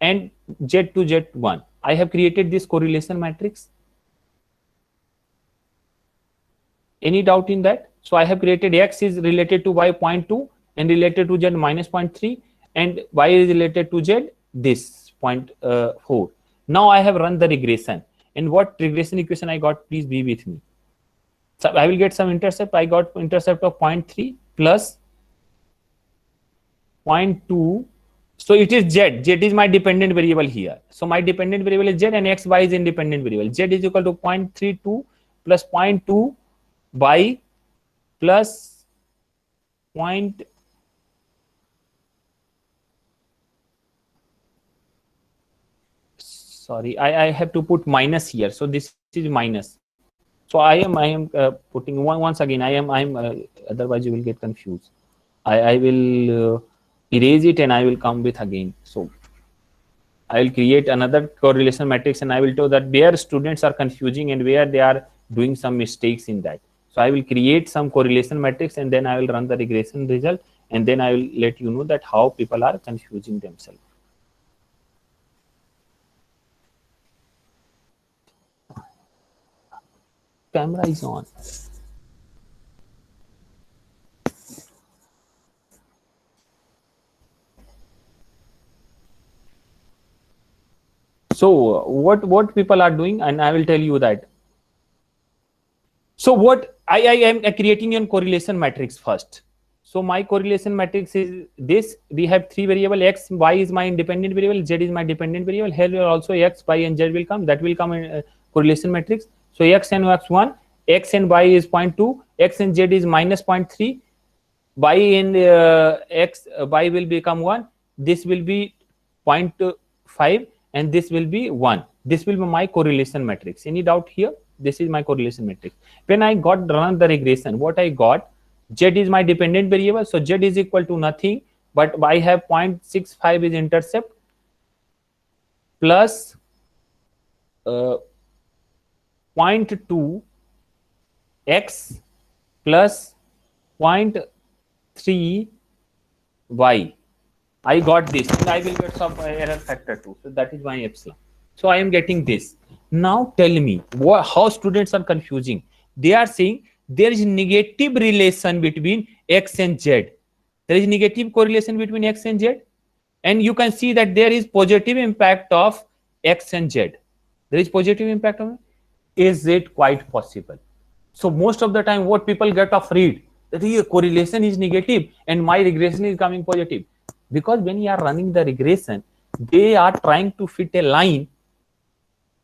and Z to Z 1. I have created this correlation matrix. Any doubt in that? So I have created X is related to Y 0.2 and related to Z -0.3, and Y is related to Z this 0.4. Now I have run the regression, and what regression equation I got? Please be with me. So I will get some intercept. I got intercept of 0.3 plus 0.2. So it is Z. Z is my dependent variable here. So my dependent variable is Z, and X, Y is independent variable. Z is equal to 0.32 plus 0.2 by plus I have to put minus here. So this is minus. So I am putting once again. Otherwise you will get confused. I will erase it and I will come with again. So I will create another correlation matrix, and I will tell that where students are confusing and where they are doing some mistakes in that. So I will create some correlation matrix, and then I will run the regression result, and then I will let you know that how people are confusing themselves. Camera is on. So what people are doing, and I will tell you that. So what I am creating a correlation matrix first. So my correlation matrix is this. We have three variable: x, y is my independent variable, z is my dependent variable. Here will also x, y, and z will come. That will come in correlation matrix. So x and x1, x and y is 0.2, x and z is minus 0.3, y and y will become 1. This will be 0.5, and this will be 1. This will be my correlation matrix. Any doubt here? This is my correlation matrix. When I run the regression, what I got, z is my dependent variable, so z is equal to nothing, but I have 0.65 is intercept plus 0.2 x plus 0.3 y. I got this, and I will get some error factor too. So that is my epsilon. So I am getting this. Now tell me how students are confusing. They are saying there is negative relation between x and z. There is negative correlation between x and z, and you can see that there is positive impact of x and z. There is positive impact on it. Is it quite possible? So most of the time, what people get afraid that the correlation is negative and my regression is coming positive, because when you are running the regression, they are trying to fit a line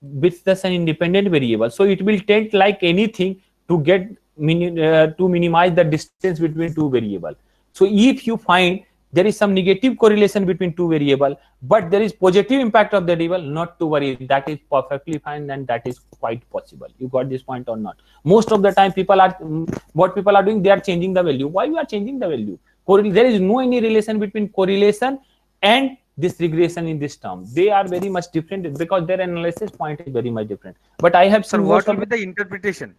with the an independent variable. So it will take like anything to get to minimize the distance between two variables. So if you find there is some negative correlation between two variables, but there is positive impact of the variable, not to worry, that is perfectly fine, and that is quite possible. You got this point or not? Most of the time, what people are doing, they are changing the value. Why you are changing the value? There is no any relation between correlation and this regression in this term. They are very much different because their analysis point is very much different. But I have seen what will be the interpretation?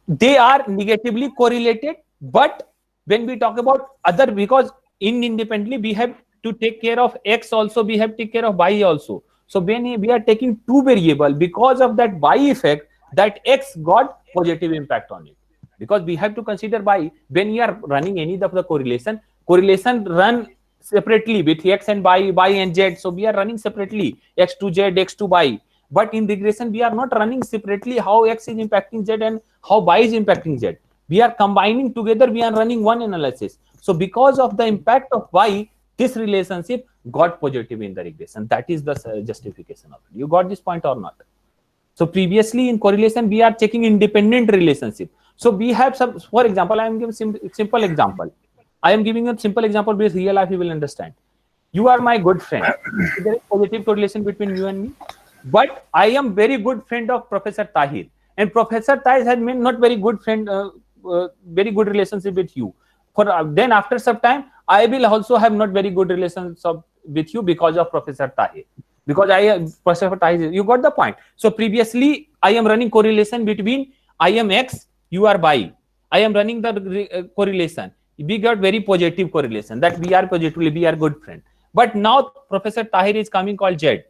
They are negatively correlated, but when we talk about other, because independently we have to take care of x also, we have to take care of y also. So when we are taking two variable, because of that y effect, that x got positive impact on it. Because we have to consider y, when you are running any of the correlation run separately with x and y and z. So we are running separately x to z, x to y. But in regression, we are not running separately how x is impacting z and how y is impacting z. We are combining together, we are running one analysis. So because of the impact of y, this relationship got positive in the regression. That is the justification of it. You got this point or not? So previously in correlation, we are checking independent relationship. So we have some, for example, I am giving simple example. I am giving a simple example because real life you will understand. You are my good friend. There is positive correlation between you and me. But I am very good friend of Professor Tahir, and Professor Tahir has been not very good friend, very good relationship with you. Then after some time, I will also have not very good relationship with you because of Professor Tahir. Because Professor Tahir, you got the point. So previously, I am running correlation between I am x, you are y. I am running the correlation. We got very positive correlation that we are positively, we are good friend. But now Professor Tahir is coming called Z.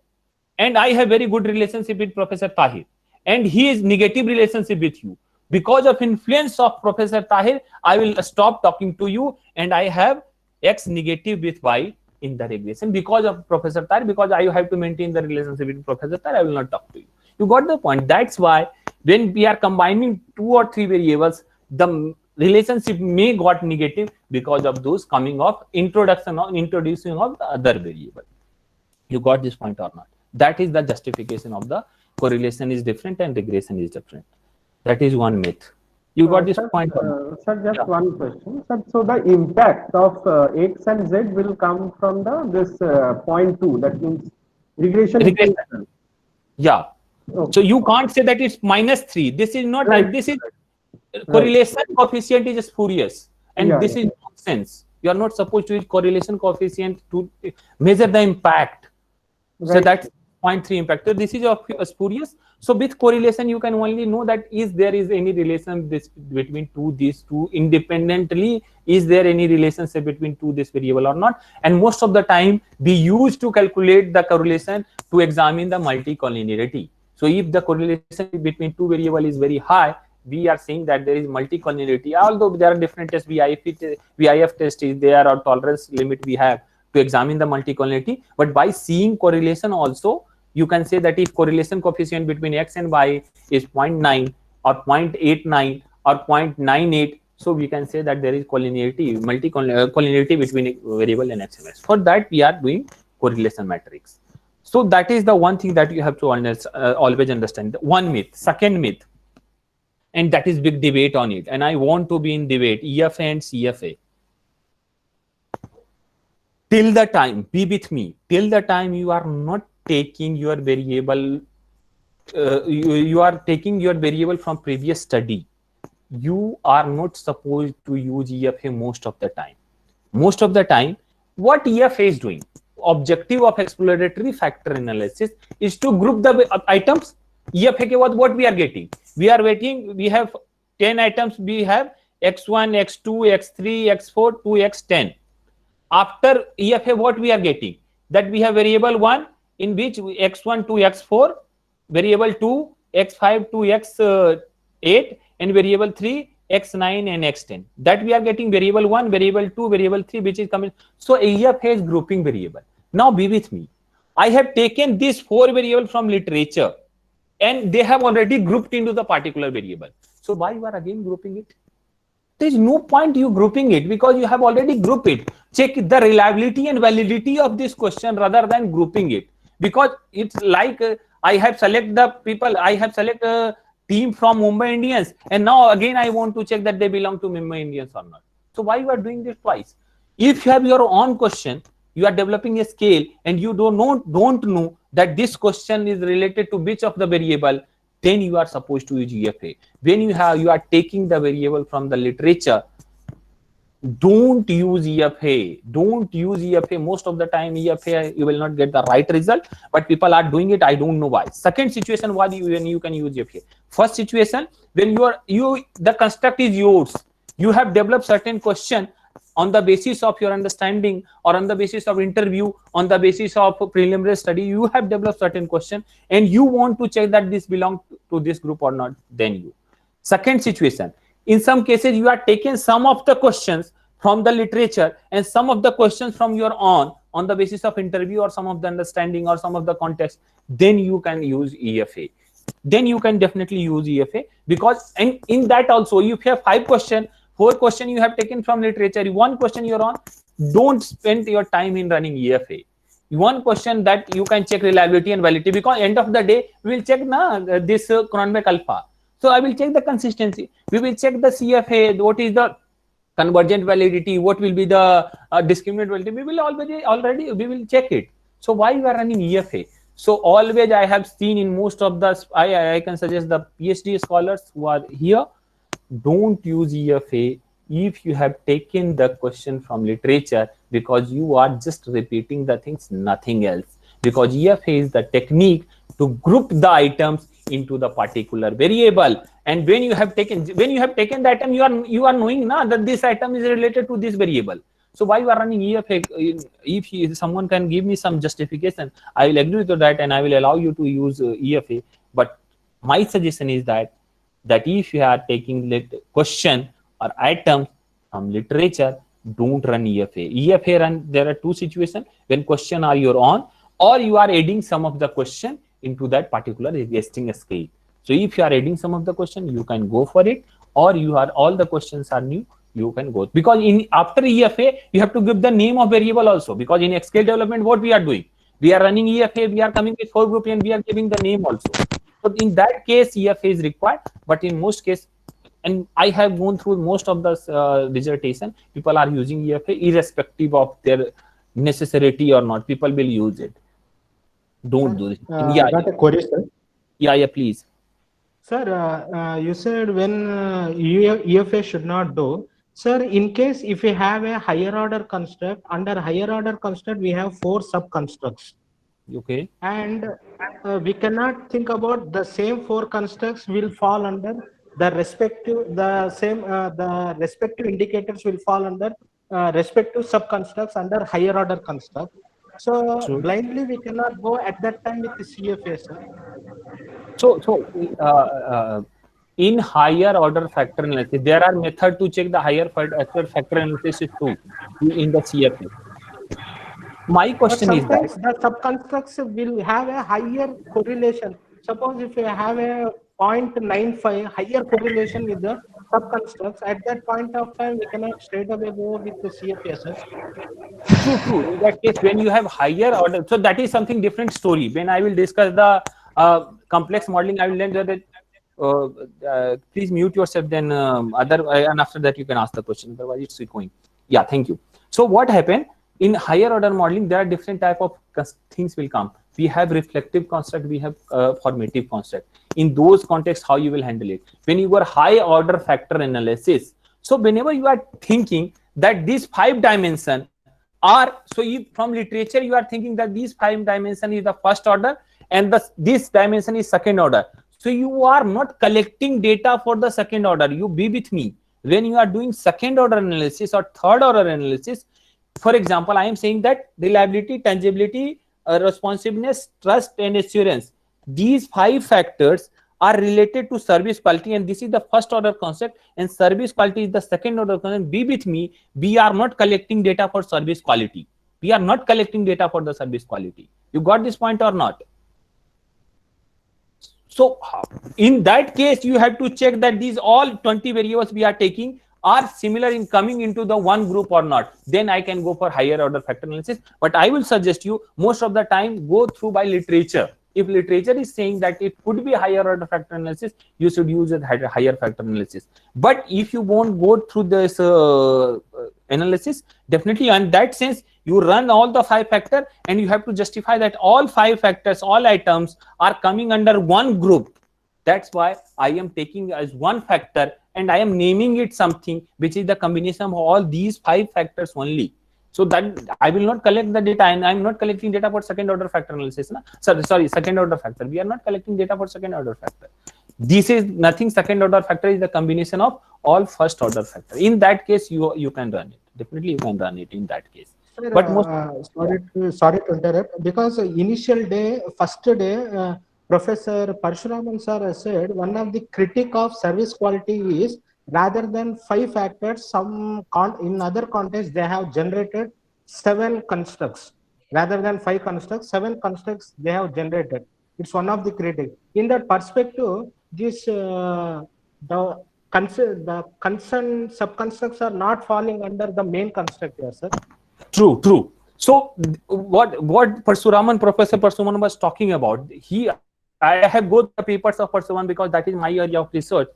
And I have very good relationship with Professor Tahir, and he is negative relationship with you. Because of influence of Professor Tahir, I will stop talking to you, and I have x negative with y in the regression because of Professor Tahir. Because I have to maintain the relationship with Professor Tahir, I will not talk to you. You got the point. That's why when we are combining two or three variables, the relationship may got negative because of those coming of introducing of the other variable. You got this point or not? That is the justification of the correlation is different and regression is different. That is one myth. You got this point? Sir, just one question. Sir, so the impact of x and z will come from this 0.2. That means regression. Yeah. Okay. So you can't say that it's -3. This is not right. This is correlation coefficient is spurious, and this is nonsense. You are not supposed to use correlation coefficient to measure the impact. Right. So that's 0.3 impact. So this is spurious. So with correlation, you can only know that is there is any relation between these two independently. Is there any relationship between this variable or not? And most of the time, we use to calculate the correlation to examine the multicollinearity. So if the correlation between two variable is very high, we are saying that there is multicollinearity. Although there are different tests, VIF test is there, or tolerance limit we have to examine the multicollinearity. But by seeing correlation also, you can say that if correlation coefficient between x and y is 0.9 or 0.89 or 0.98, So we can say that there is collinearity, collinearity between a variable and XMX. For that, we are doing correlation matrix. So that is the one thing that you have to always understand. One myth. Second myth, and that is big debate on it. And I want to be in debate, EFA and CFA. Till the time, be with me, till the time you are not taking your variable, you are taking your variable from previous study, you are not supposed to use EFA most of the time. Most of the time, what EFA is doing, objective of exploratory factor analysis, is to group the items. EFA ke what we are getting? We are waiting, we have 10 items, we have x1, x2, x3, x4, 2x10. After EFA, what we are getting? That we have variable 1 in which x1 to x4, variable 2, x5 to x8, and variable 3, x9 and x10. That we are getting variable 1, variable 2, variable 3, which is coming. So EFA is grouping variable. Now be with me. I have taken these 4 variables from literature and they have already grouped into the particular variable. So why you are again grouping it? There is no point you grouping it because you have already grouped it. Check the reliability and validity of this question rather than grouping it. Because it's like I have select the people, I have select a team from Mumbai Indians, and now again I want to check that they belong to Mumbai Indians or not. So why you are doing this twice? If you have your own question, you are developing a scale and you don't know that this question is related to which of the variable, then you are supposed to use EFA. When you are taking the variable from the literature, don't use EFA. Don't use EFA. Most of the time, EFA, you will not get the right result, but people are doing it. I don't know why. Second situation, when you can use EFA. First situation, when the construct is yours. You have developed certain question on the basis of your understanding or on the basis of interview, on the basis of preliminary study, you have developed certain question and you want to check that this belongs to this group or not, then you. Second situation, in some cases, you are taking some of the questions from the literature and some of the questions from your own on the basis of interview or some of the understanding or some of the context, then you can use EFA. Then you can definitely use EFA because and in that also, if you have 5 questions, 4 questions you have taken from literature, 1 question you're on, don't spend your time in running EFA. 1 question that you can check reliability and validity, because end of the day, we will check this Cronbach alpha. So I will check the consistency. We will check the CFA, what is the convergent validity, what will be the discriminant validity. We will already we will check it. So why you are running EFA? So always I have seen in most of the, I can suggest the PhD scholars who are here, don't use EFA if you have taken the question from literature, because you are just repeating the things, nothing else. Because EFA is the technique to group the items into the particular variable. And when you have taken the item, you are knowing that this item is related to this variable. So why you are running EFA? If someone can give me some justification, I will agree to that and I will allow you to use EFA. But my suggestion is that if you are taking question or item from literature, don't run EFA. EFA run, there are 2 situations, when question are your own or you are adding some of the question into that particular existing scale. So if you are adding some of the question, you can go for it, or all the questions are new, you can go. Because after EFA, you have to give the name of variable also, because in scale development, what we are doing? We are running EFA, we are coming with 4 group and we are giving the name also. So in that case, EFA is required, but in most cases, and I have gone through most of the dissertation, people are using EFA irrespective of their necessity or not. People will use it. Don't do it. I got a query, sir. Yeah, please. Sir, you said when EFA should not do. Sir, in case if we have a higher order construct, under higher order construct, we have 4 sub-constructs. Okay. And we cannot think about the same 4 constructs will fall under the respective, the respective indicators will fall under respective sub-constructs under higher order construct. So True. blindly we cannot go at that time with the CFA, sir. So in higher order factor analysis, there are methods to check the higher order factor analysis too in the CFA. My question is that the sub-constructs will have a higher correlation. Suppose if you have a 0.95 higher correlation with the sub-constructs, at that point of time, we cannot straight away go with the CFSS. True. In that case, when you have higher order, so that is something different story. When I will discuss the complex modeling, I will learn that. Please mute yourself. Then and after that you can ask the question. Otherwise, it's going. Yeah, thank you. So what happened in higher order modeling? There are different type of things will come. We have reflective construct. We have formative construct. In those contexts, how you will handle it? When you are high order factor analysis. So whenever you are thinking that these 5 dimension are, so if from literature you are thinking that these 5 dimension is the first order and this dimension is second order. So you are not collecting data for the second order. You be with me. When you are doing second order analysis or third order analysis, for example, I am saying that reliability, tangibility, responsiveness, trust and assurance. These 5 factors are related to service quality, and this is the first order concept, and service quality is the second order concept. Be with me. We are not collecting data for service quality. We are not collecting data for the service quality. You got this point or not? So in that case, you have to check that these all 20 variables we are taking are similar in coming into the one group or not. Then I can go for higher order factor analysis. But I will suggest you most of the time go through by literature. If literature is saying that it could be higher order factor analysis, you should use a higher factor analysis. But if you won't go through this analysis, definitely in that sense, you run all the 5 factors and you have to justify that all 5 factors, all items are coming under one group. That's why I am taking as one factor and I am naming it something which is the combination of all these 5 factors only. So that I will not collect the data, and I am not collecting data for second order factor analysis. Na? Sorry, second order factor. We are not collecting data for second order factor. This is nothing. Second order factor is the combination of all first order factor. In that case, you can run it. Definitely, you can run it in that case. Sir, But most sorry to interrupt, because initial day, first day, Professor Parshuraman sir has said one of the critique of service quality is rather than 5 factors, in other contexts they have generated 7 constructs. Rather than 5 constructs, 7 constructs they have generated. It's one of the critics. In that perspective, this the concerned subconstructs are not falling under the main construct here, sir. True. So what Professor Parshuraman was talking about, I have got the papers of Parshuraman because that is my area of research.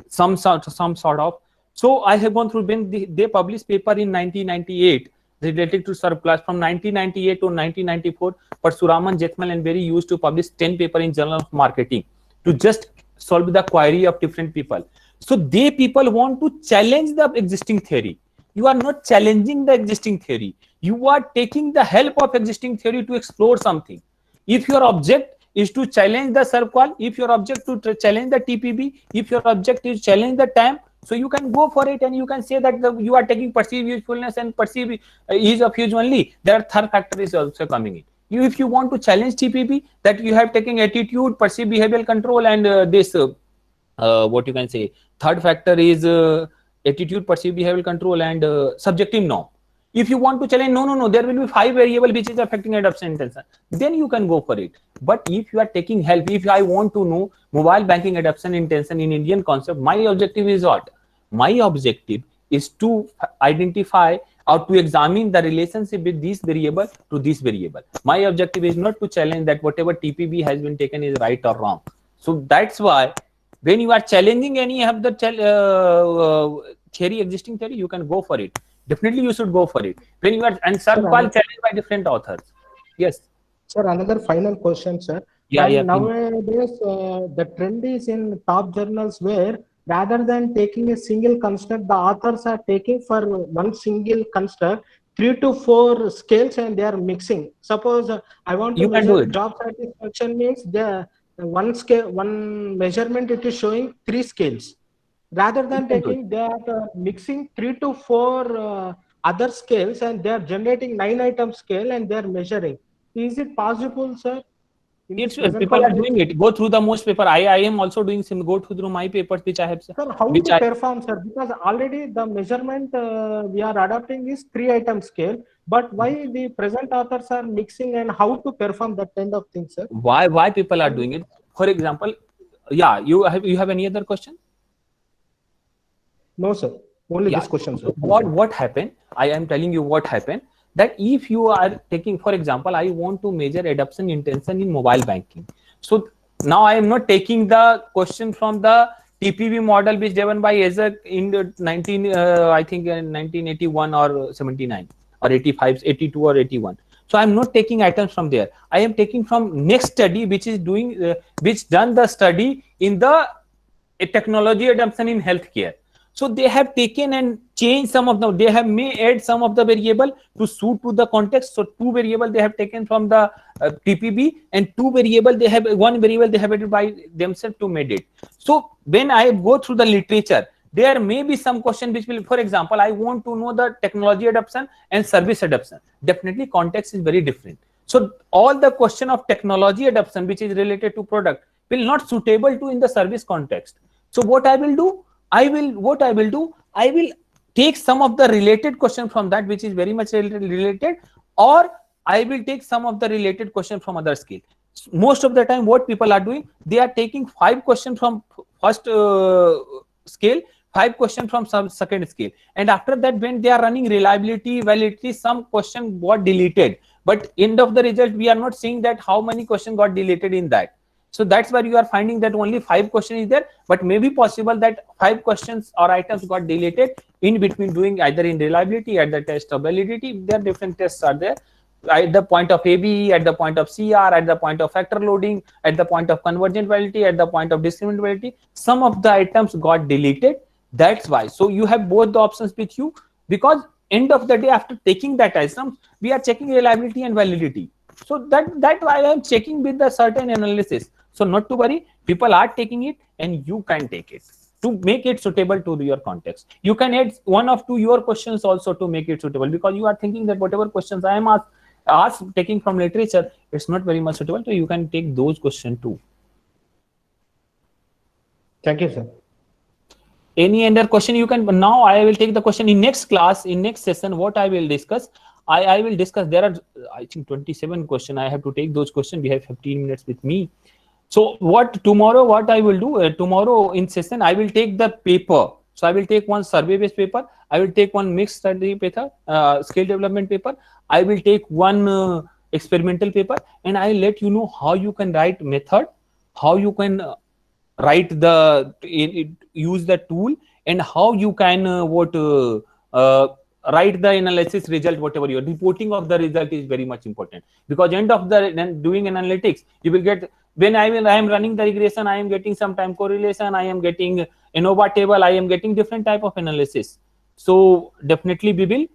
Some sort of. So I have gone through when they published paper in 1998 related to surplus. From 1998 to 1994, Parshuraman, Jethmal and Berry used to publish 10 paper in Journal of Marketing to just solve the query of different people. So people want to challenge the existing theory. You are not challenging the existing theory. You are taking the help of existing theory to explore something. If your object is to challenge the subqual, if your object to challenge the TPB, if your object is challenge the time, so you can go for it and you can say that you are taking perceived usefulness and perceived ease of use only. There are third factor is also coming in. If you want to challenge TPB, that you have taken attitude, perceived behavioral control, and this what you can say, third factor is attitude, perceived behavioral control, and subjective norm. If you want to challenge, no, there will be 5 variables which is affecting adoption intention, then you can go for it. But if you are taking help, if I want to know mobile banking adoption intention in Indian concept, my objective is what? My objective is to identify or to examine the relationship with this variable to this variable. My objective is not to challenge that whatever TPB has been taken is right or wrong. So that's why when you are challenging any of the existing theory, you can go for it. Definitely you should go for it. When you are, and subqual challenged by different authors. Yes. Sir, another final question, sir. Yeah. Nowadays, the trend is in top journals where rather than taking a single construct, the authors are taking for one single construct 3 to 4 scales and they are mixing. Suppose I want to measure job satisfaction, means the one scale, one measurement, it is showing 3 scales. Rather than taking, they are mixing 3 to 4 other scales and they are generating 9 item scale and they are measuring. Is it possible, sir? People are doing it. Go through the most paper. I am also doing some. Go through my papers which I have. Sir, how to perform, sir? Because already the measurement we are adopting is 3 item scale. But why the present authors are mixing and how to perform that kind of thing, sir? Why people are doing it? For example, yeah. You have any other question? No, sir. Only Yeah. this question, sir. What happened? I am telling you what happened. That if you are taking, for example, I want to measure adoption intention in mobile banking. So now I am not taking the question from the TPV model which given by Azure in the 19, I think in 1981 or 79 or 85, 82 or 81. So I'm not taking items from there. I am taking from next study which is doing, which done the study in the technology adoption in healthcare. So they have taken and changed some of the, they have may add some of the variable to suit to the context. So two variable they have taken from the TPB, and two variable they have, one variable they have added by themselves to made it. So when I go through the literature, there may be some question which will, for example, I want to know the technology adoption and service adoption. Definitely context is very different. So all the question of technology adoption which is related to product will not suitable to in the service context. So what I will do, I will take some of the related question from that which is very much related, or I will take some of the related question from other skill. Most of the time what people are doing, they are taking 5 questions from first scale, 5 questions from some second scale, and after that when they are running reliability, validity, some question got deleted, but end of the result we are not seeing that how many questions got deleted in that. So that's why you are finding that only 5 questions is there, but maybe possible that 5 questions or items got deleted in between doing either in reliability, at the test of validity. There are different tests are there at the point of AB, at the point of CR, at the point of factor loading, at the point of convergent validity, at the point of discriminant validity. Some of the items got deleted. That's why. So you have both the options with you, because end of the day after taking that item, we are checking reliability and validity. So that why I am checking with the certain analysis. So not to worry, people are taking it and you can take it to make it suitable to your context. You can add one of two your questions also to make it suitable, because you are thinking that whatever questions I am asked taking from literature, it's not very much suitable. So you can take those questions too. Thank you, sir. Any other question you can, now I will take the question in next class, in next session, what I will discuss. I will discuss, there are I think 27 questions. I have to take those questions. We have 15 minutes with me. So what tomorrow, what I will do, tomorrow in session, I will take the paper. So I will take one survey based paper. I will take one mixed study paper, skill development paper. I will take one experimental paper, and I will let you know how you can write method, how you can write the, use the tool, and how you can write the analysis result. Whatever your reporting of the result is very much important, because end of the then doing analytics, you will get, when I am running the regression, I am getting some time correlation, I am getting ANOVA table, I am getting different type of analysis. So definitely we will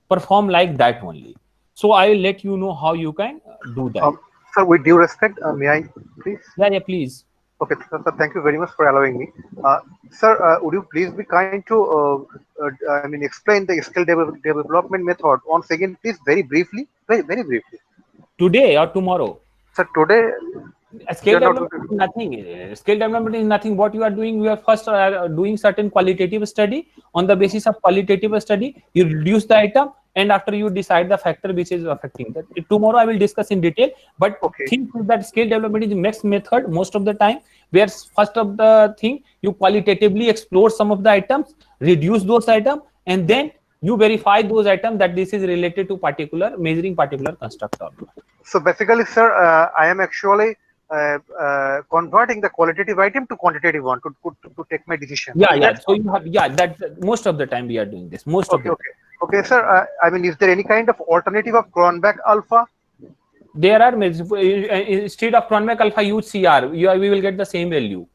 perform like that only. So I will let you know how you can do that. Sir, with due respect, may I please? Yeah, please. Okay, sir, thank you very much for allowing me. Sir, would you please be kind to, explain the skill development method once again, please, very briefly, very briefly. Today or tomorrow? Sir, today. Skill development is nothing. Skill development is nothing. What you are doing, you are first doing certain qualitative study. On the basis of qualitative study, you reduce the item, and after you decide the factor which is affecting that. Tomorrow I will discuss in detail, but think that skill development is the next method most of the time, where first of the thing you qualitatively explore some of the items, reduce those items, and then you verify those items that this is related to particular measuring particular construct or not. So basically, sir, I am actually converting the qualitative item to quantitative one to take my decision. Yeah. So you have, that most of the time we are doing this. Most of the time. Okay, sir. Is there any kind of alternative of Cronbach alpha? There are, instead of Cronbach alpha, use CR. We will get the same value.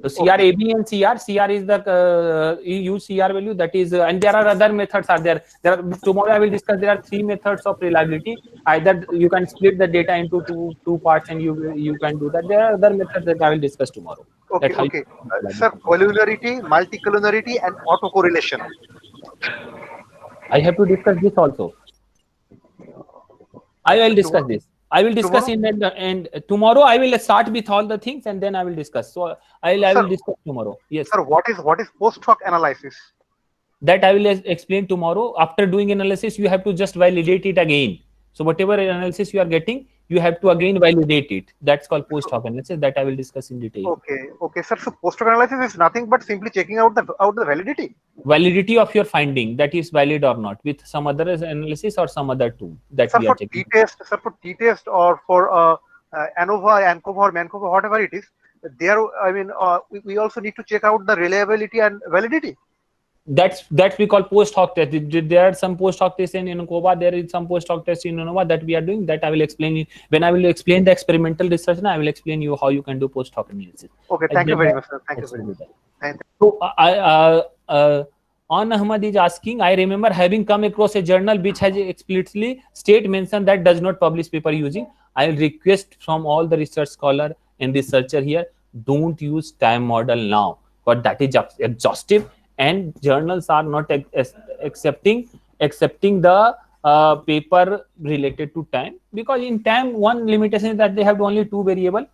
So CR, AB and CR is the you use CR value, that is, and there are other methods are there. Tomorrow I will discuss. There are 3 methods of reliability. Either you can split the data into two parts, and you can do that. There are other methods that I will discuss tomorrow. Okay. Sir, collinearity, multicollinearity, and autocorrelation. I have to discuss this also. I will discuss this. I will discuss tomorrow? And tomorrow I will start with all the things, and then I will discuss. So I will discuss tomorrow. Yes. Sir, what is post hoc analysis? That I will explain tomorrow. After doing analysis, you have to just validate it again. So whatever analysis you are getting, you have to again validate it. That's called post hoc analysis, that I will discuss in detail. Okay, sir. So post hoc analysis is nothing but simply checking out the validity. Validity of your finding, that is valid or not, with some other analysis or some other tool that Sir, we are for checking. t-test or for ANOVA, ANCOVA, or MANCOVA, whatever it is, there, I mean, we also need to check out the reliability and validity. That's we call post hoc test. There are some post hoc tests in ANCOVA, there is some post hoc test in ANOVA that we are doing. That I will explain when I will explain the experimental research. Now I will explain you how you can do post hoc analysis. Okay, thank you very much, sir. Thank you very much. So on Ahmad is asking, I remember having come across a journal which has explicitly mentioned that does not publish paper using. I will request from all the research scholar and researcher here, don't use time model now, but that is exhaustive, and journals are not accepting the paper related to time, because in time one limitation is that they have only two variable,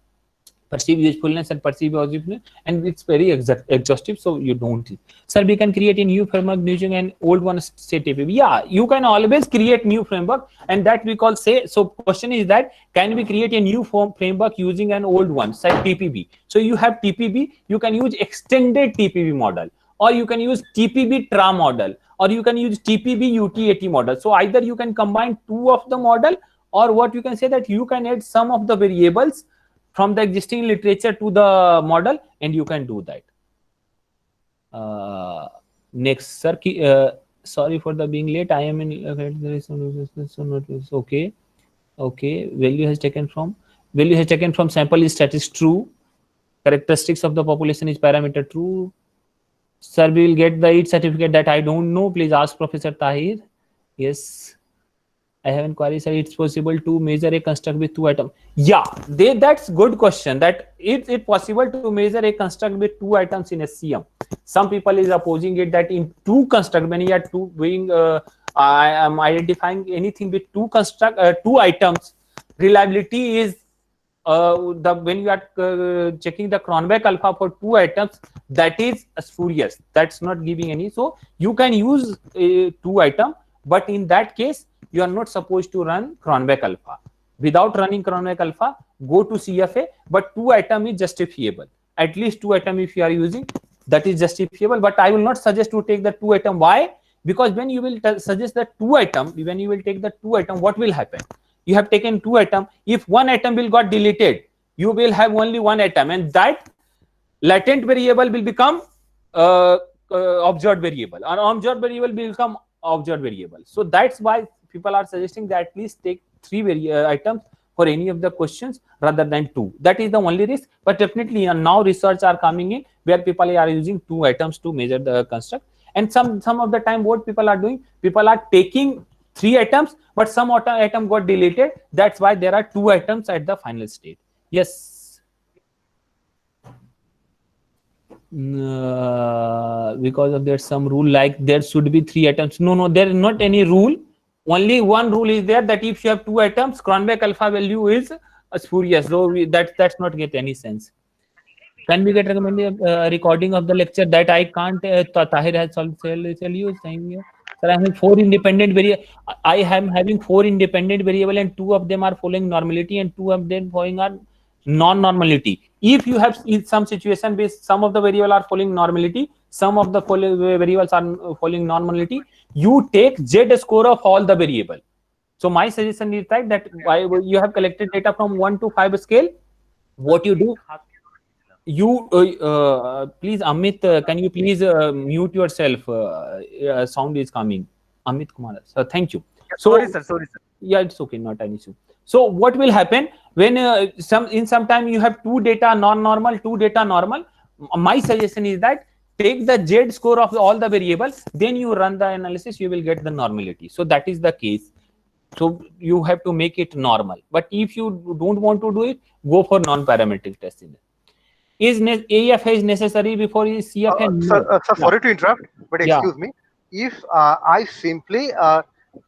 perceived usefulness and perceived usefulness, and it's very exhaustive, so you don't. Sir, we can create a new framework using an old one, say TPP. Yeah, you can always create new framework, and that we call say. So question is that can we create a new framework using an old one, say TPP? So you have TPP, you can use extended TPP model, or you can use TPP TRA model, or you can use TPP UTAT model. So either you can combine two of the model, or what you can say that you can add some of the variables from the existing literature to the model, and you can do that. Next, sir, sorry for the being late. I am in okay. Value has taken from sample is status true. Characteristics of the population is parameter true. Sir, we will get the EAT certificate, that I don't know. Please ask Professor Tahir. Yes. I have inquiry, sir. It's possible to measure a construct with two items. Yeah, that's good question. That it's possible to measure a construct with two items in SCM. Some people is opposing it that in two construct, when you are doing, I am identifying anything with two items, reliability is when you are checking the Cronbach alpha for two items, that is spurious. That's not giving any. So you can use two item, but in that case, you are not supposed to run Cronbach alpha. Without running Cronbach alpha, go to CFA, but two item is justifiable. At least two item if you are using, that is justifiable. But I will not suggest to take the two item. Why? Because when you will suggest the two item, when you will take the two item, what will happen? You have taken two item. If one item will got deleted, you will have only one item, and that latent variable will become observed variable, or observed variable will become observed variable. So that's why people are suggesting that at least take three items for any of the questions rather than two. That is the only risk. But definitely now research are coming in where people are using two items to measure the construct. And some of the time what people are doing, people are taking three items, but some item got deleted. That's why there are two items at the final state. Yes. Because of there's some rule like there should be three items. No, there is not any rule. Only one rule is there, that if you have two items, Cronbach alpha value is spurious. So that's not get any sense. Can we get recommended recording of the lecture? That I can't. Tahir has tell you saying. Sir, I am having four independent variable, and two of them are following normality, and two of them following are non-normality. If you have some situation where some of the variable are following normality, some of the variables are following non-normality, you take Z score of all the variable. So my suggestion is that you have collected data from 1 to 5 scale. What you do? You please, Amit, can you please mute yourself? Sound is coming. Amit Kumar. So thank you. Sorry, sir. Yeah, it's okay, not an issue. So what will happen when some time you have two data non-normal, two data normal? My suggestion is that take the Z score of all the variables, then you run the analysis, you will get the normality. So that is the case. So you have to make it normal. But if you don't want to do it, go for non-parametric testing. Is AFA is necessary before CFA? Sir, sorry to interrupt, but excuse me. If I simply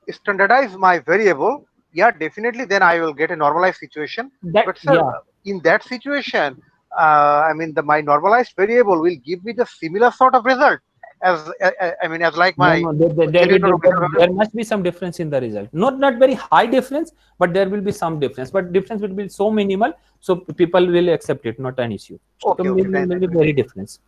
standardize my variable, yeah, definitely, then I will get a normalized situation. But sir, in that situation, I mean, my normalized variable will give me the similar sort of result. I mean, as like my No, there must be some difference in the result. Not very high difference, but there will be some difference. But difference will be so minimal, so people will accept it, not an issue. Okay, So okay, maybe very difference.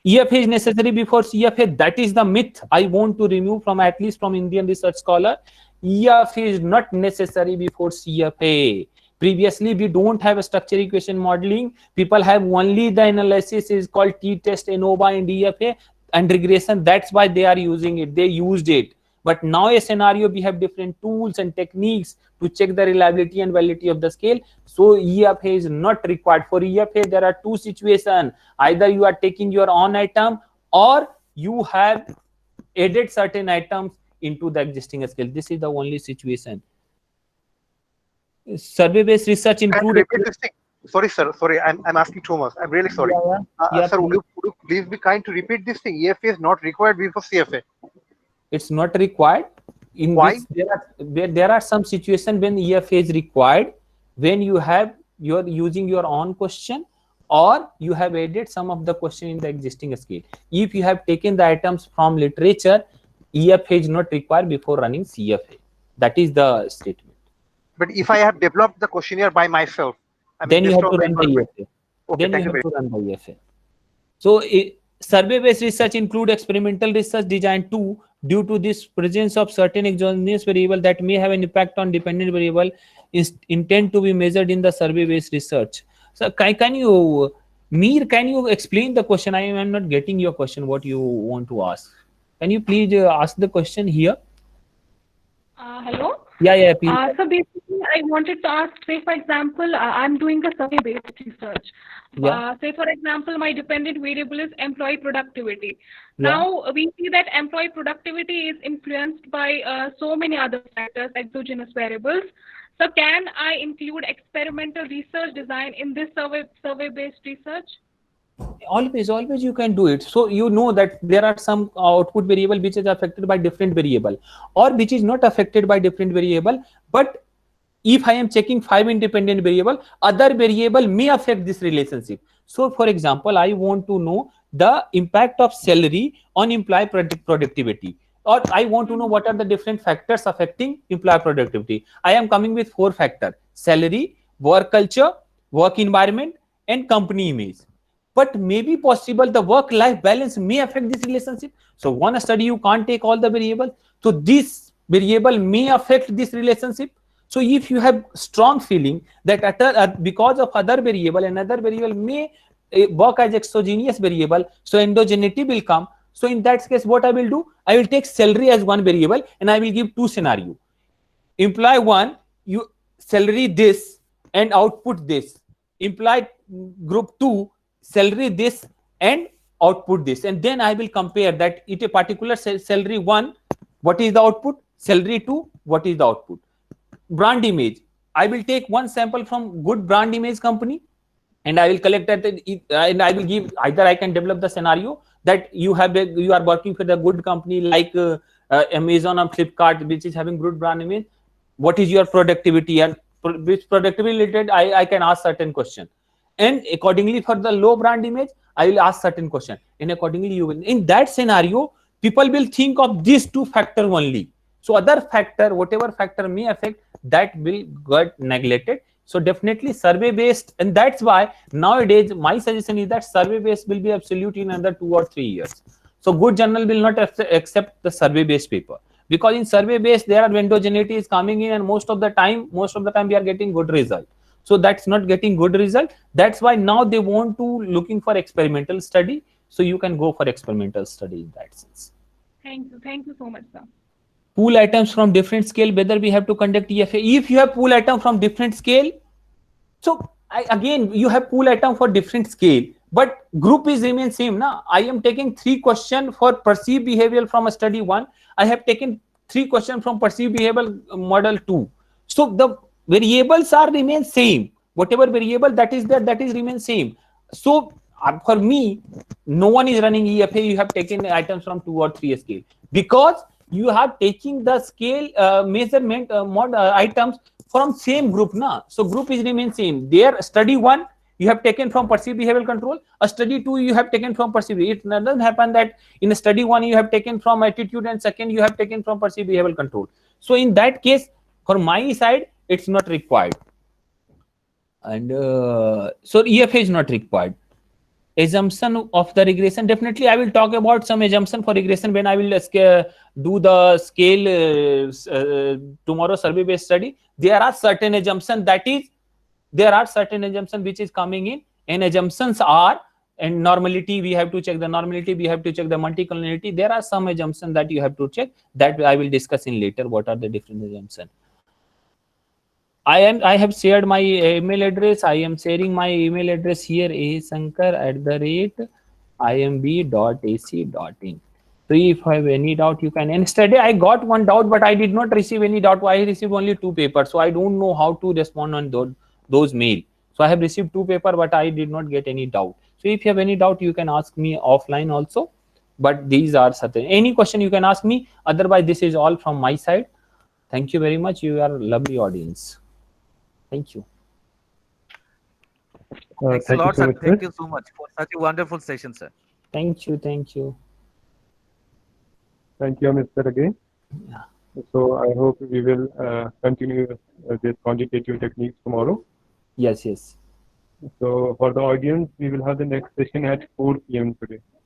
EFA is necessary before CFA. That is the myth I want to remove from, at least from Indian research scholar. EFA is not necessary before CFA. Previously, we don't have a structure equation modeling. People have only the analysis is called t-test, ANOVA, and EFA and regression. That's why they are using it. They used it. But now a scenario, we have different tools and techniques to check the reliability and validity of the scale. So EFA is not required. For EFA, there are two situations. Either you are taking your own item or you have added certain items into the existing scale. This is the only situation. Survey-based research include. Repeat this thing. Sorry, sir. Sorry, I'm asking too much. I'm really sorry. Yeah, sir, would you please be kind to repeat this thing? EFA is not required before CFA. It's not required. In Why? This, there are some situations when EFA is required, when you're using your own question or you have added some of the question in the existing scale. If you have taken the items from literature, EFA is not required before running CFA. That is the statement. But if I have developed the questionnaire by myself, then you have to run the EFA. Okay, then you have to run the EFA. So survey-based research include experimental research designed to, due to this presence of certain exogenous variable that may have an impact on dependent variable, is intend to be measured in the survey-based research. So can you, Mir, can you explain the question? I am not getting your question, what you want to ask. Can you please ask the question here? Hello? Yeah, please. So basically, I wanted to ask, say, for example, I'm doing the survey-based research. Yeah. Say, for example, my dependent variable is employee productivity. Yeah. Now, we see that employee productivity is influenced by so many other factors, exogenous variables. So can I include experimental research design in this survey-based research? Always you can do it. So you know that there are some output variable which is affected by different variable or which is not affected by different variable. But if I am checking 5 independent variable, other variable may affect this relationship. So for example, I want to know the impact of salary on employee productivity, or I want to know what are the different factors affecting employee productivity. I am coming with 4 factors: salary, work culture, work environment, and company image. But maybe possible the work-life balance may affect this relationship. So one study, you can't take all the variables. So this variable may affect this relationship. So if you have strong feeling that because of other variable, another variable may work as exogenous variable, so endogeneity will come. So in that case, what I will do? I will take salary as one variable and I will give 2 scenarios. Employee 1, you salary this and output this. Employee group 2, salary this and output this, and then I will compare that it a particular salary 1, what is the output, salary 2, what is the output. Brand image, I will take one sample from good brand image company and I will collect that and I will give, either I can develop the scenario that you are working for the good company like Amazon or Flipkart, which is having good brand image. What is your productivity, and which productivity related I can ask certain question. And accordingly, for the low brand image, I will ask certain question. And accordingly, you will. In that scenario, people will think of these 2 factors only. So other factor, whatever factor may affect, that will get neglected. So definitely survey-based, and that's why nowadays my suggestion is that survey-based will be absolute in another 2 or 3 years. So good journal will not accept the survey-based paper, because in survey-based there are endogeneity is coming in, and most of the time we are getting good result. So that's not getting good result. That's why now they want to looking for experimental study. So you can go for experimental study in that sense. Thank you so much, sir. Pool items from different scale, whether we have to conduct EFA. If you have pool item from different scale, so again you have pool item for different scale, but group is remain same. Now I am taking 3 questions for perceived behavior from a study 1. I have taken 3 questions from perceived behavioral model 2. So the variables are remain same. Whatever variable that is there, that is remain same. So for me, no one is running EFA. You have taken items from 2 or 3 scale, because you have taking the scale measurement items from same group. So group is remain same. Their study 1 you have taken from perceived behavioral control, a study 2 you have taken from perceived. It doesn't happen that in a study 1 you have taken from attitude and second you have taken from perceived behavioral control. So in that case, for my side, it's not required. And so EFA is not required. Assumption of the regression, definitely I will talk about some assumption for regression when I will do the scale tomorrow survey based study. There are certain assumptions, that is, there are certain assumptions which is coming in, and assumptions are, and normality, we have to check the normality, we have to check the multicollinearity. There are some assumptions that you have to check, that I will discuss in later what are the different assumptions. I have shared my email address. I am sharing my email address here, asankar@imb.ac.in. So if I have any doubt, you can. And yesterday I got one doubt, but I did not receive any doubt. I received only 2 papers, so I don't know how to respond on those mail. So I have received 2 papers, but I did not get any doubt. So if you have any doubt, you can ask me offline also. But these are certain. Any question you can ask me. Otherwise, this is all from my side. Thank you very much. You are a lovely audience. Thank you. Thanks a Thank you lot, so sir. much, Thank sir. you so much for such a wonderful session, sir. Thank you. Thank you. Thank you, Mr. again. Yeah. So I hope we will continue this quantitative techniques tomorrow. Yes, yes. So for the audience, we will have the next session at 4 p.m. today.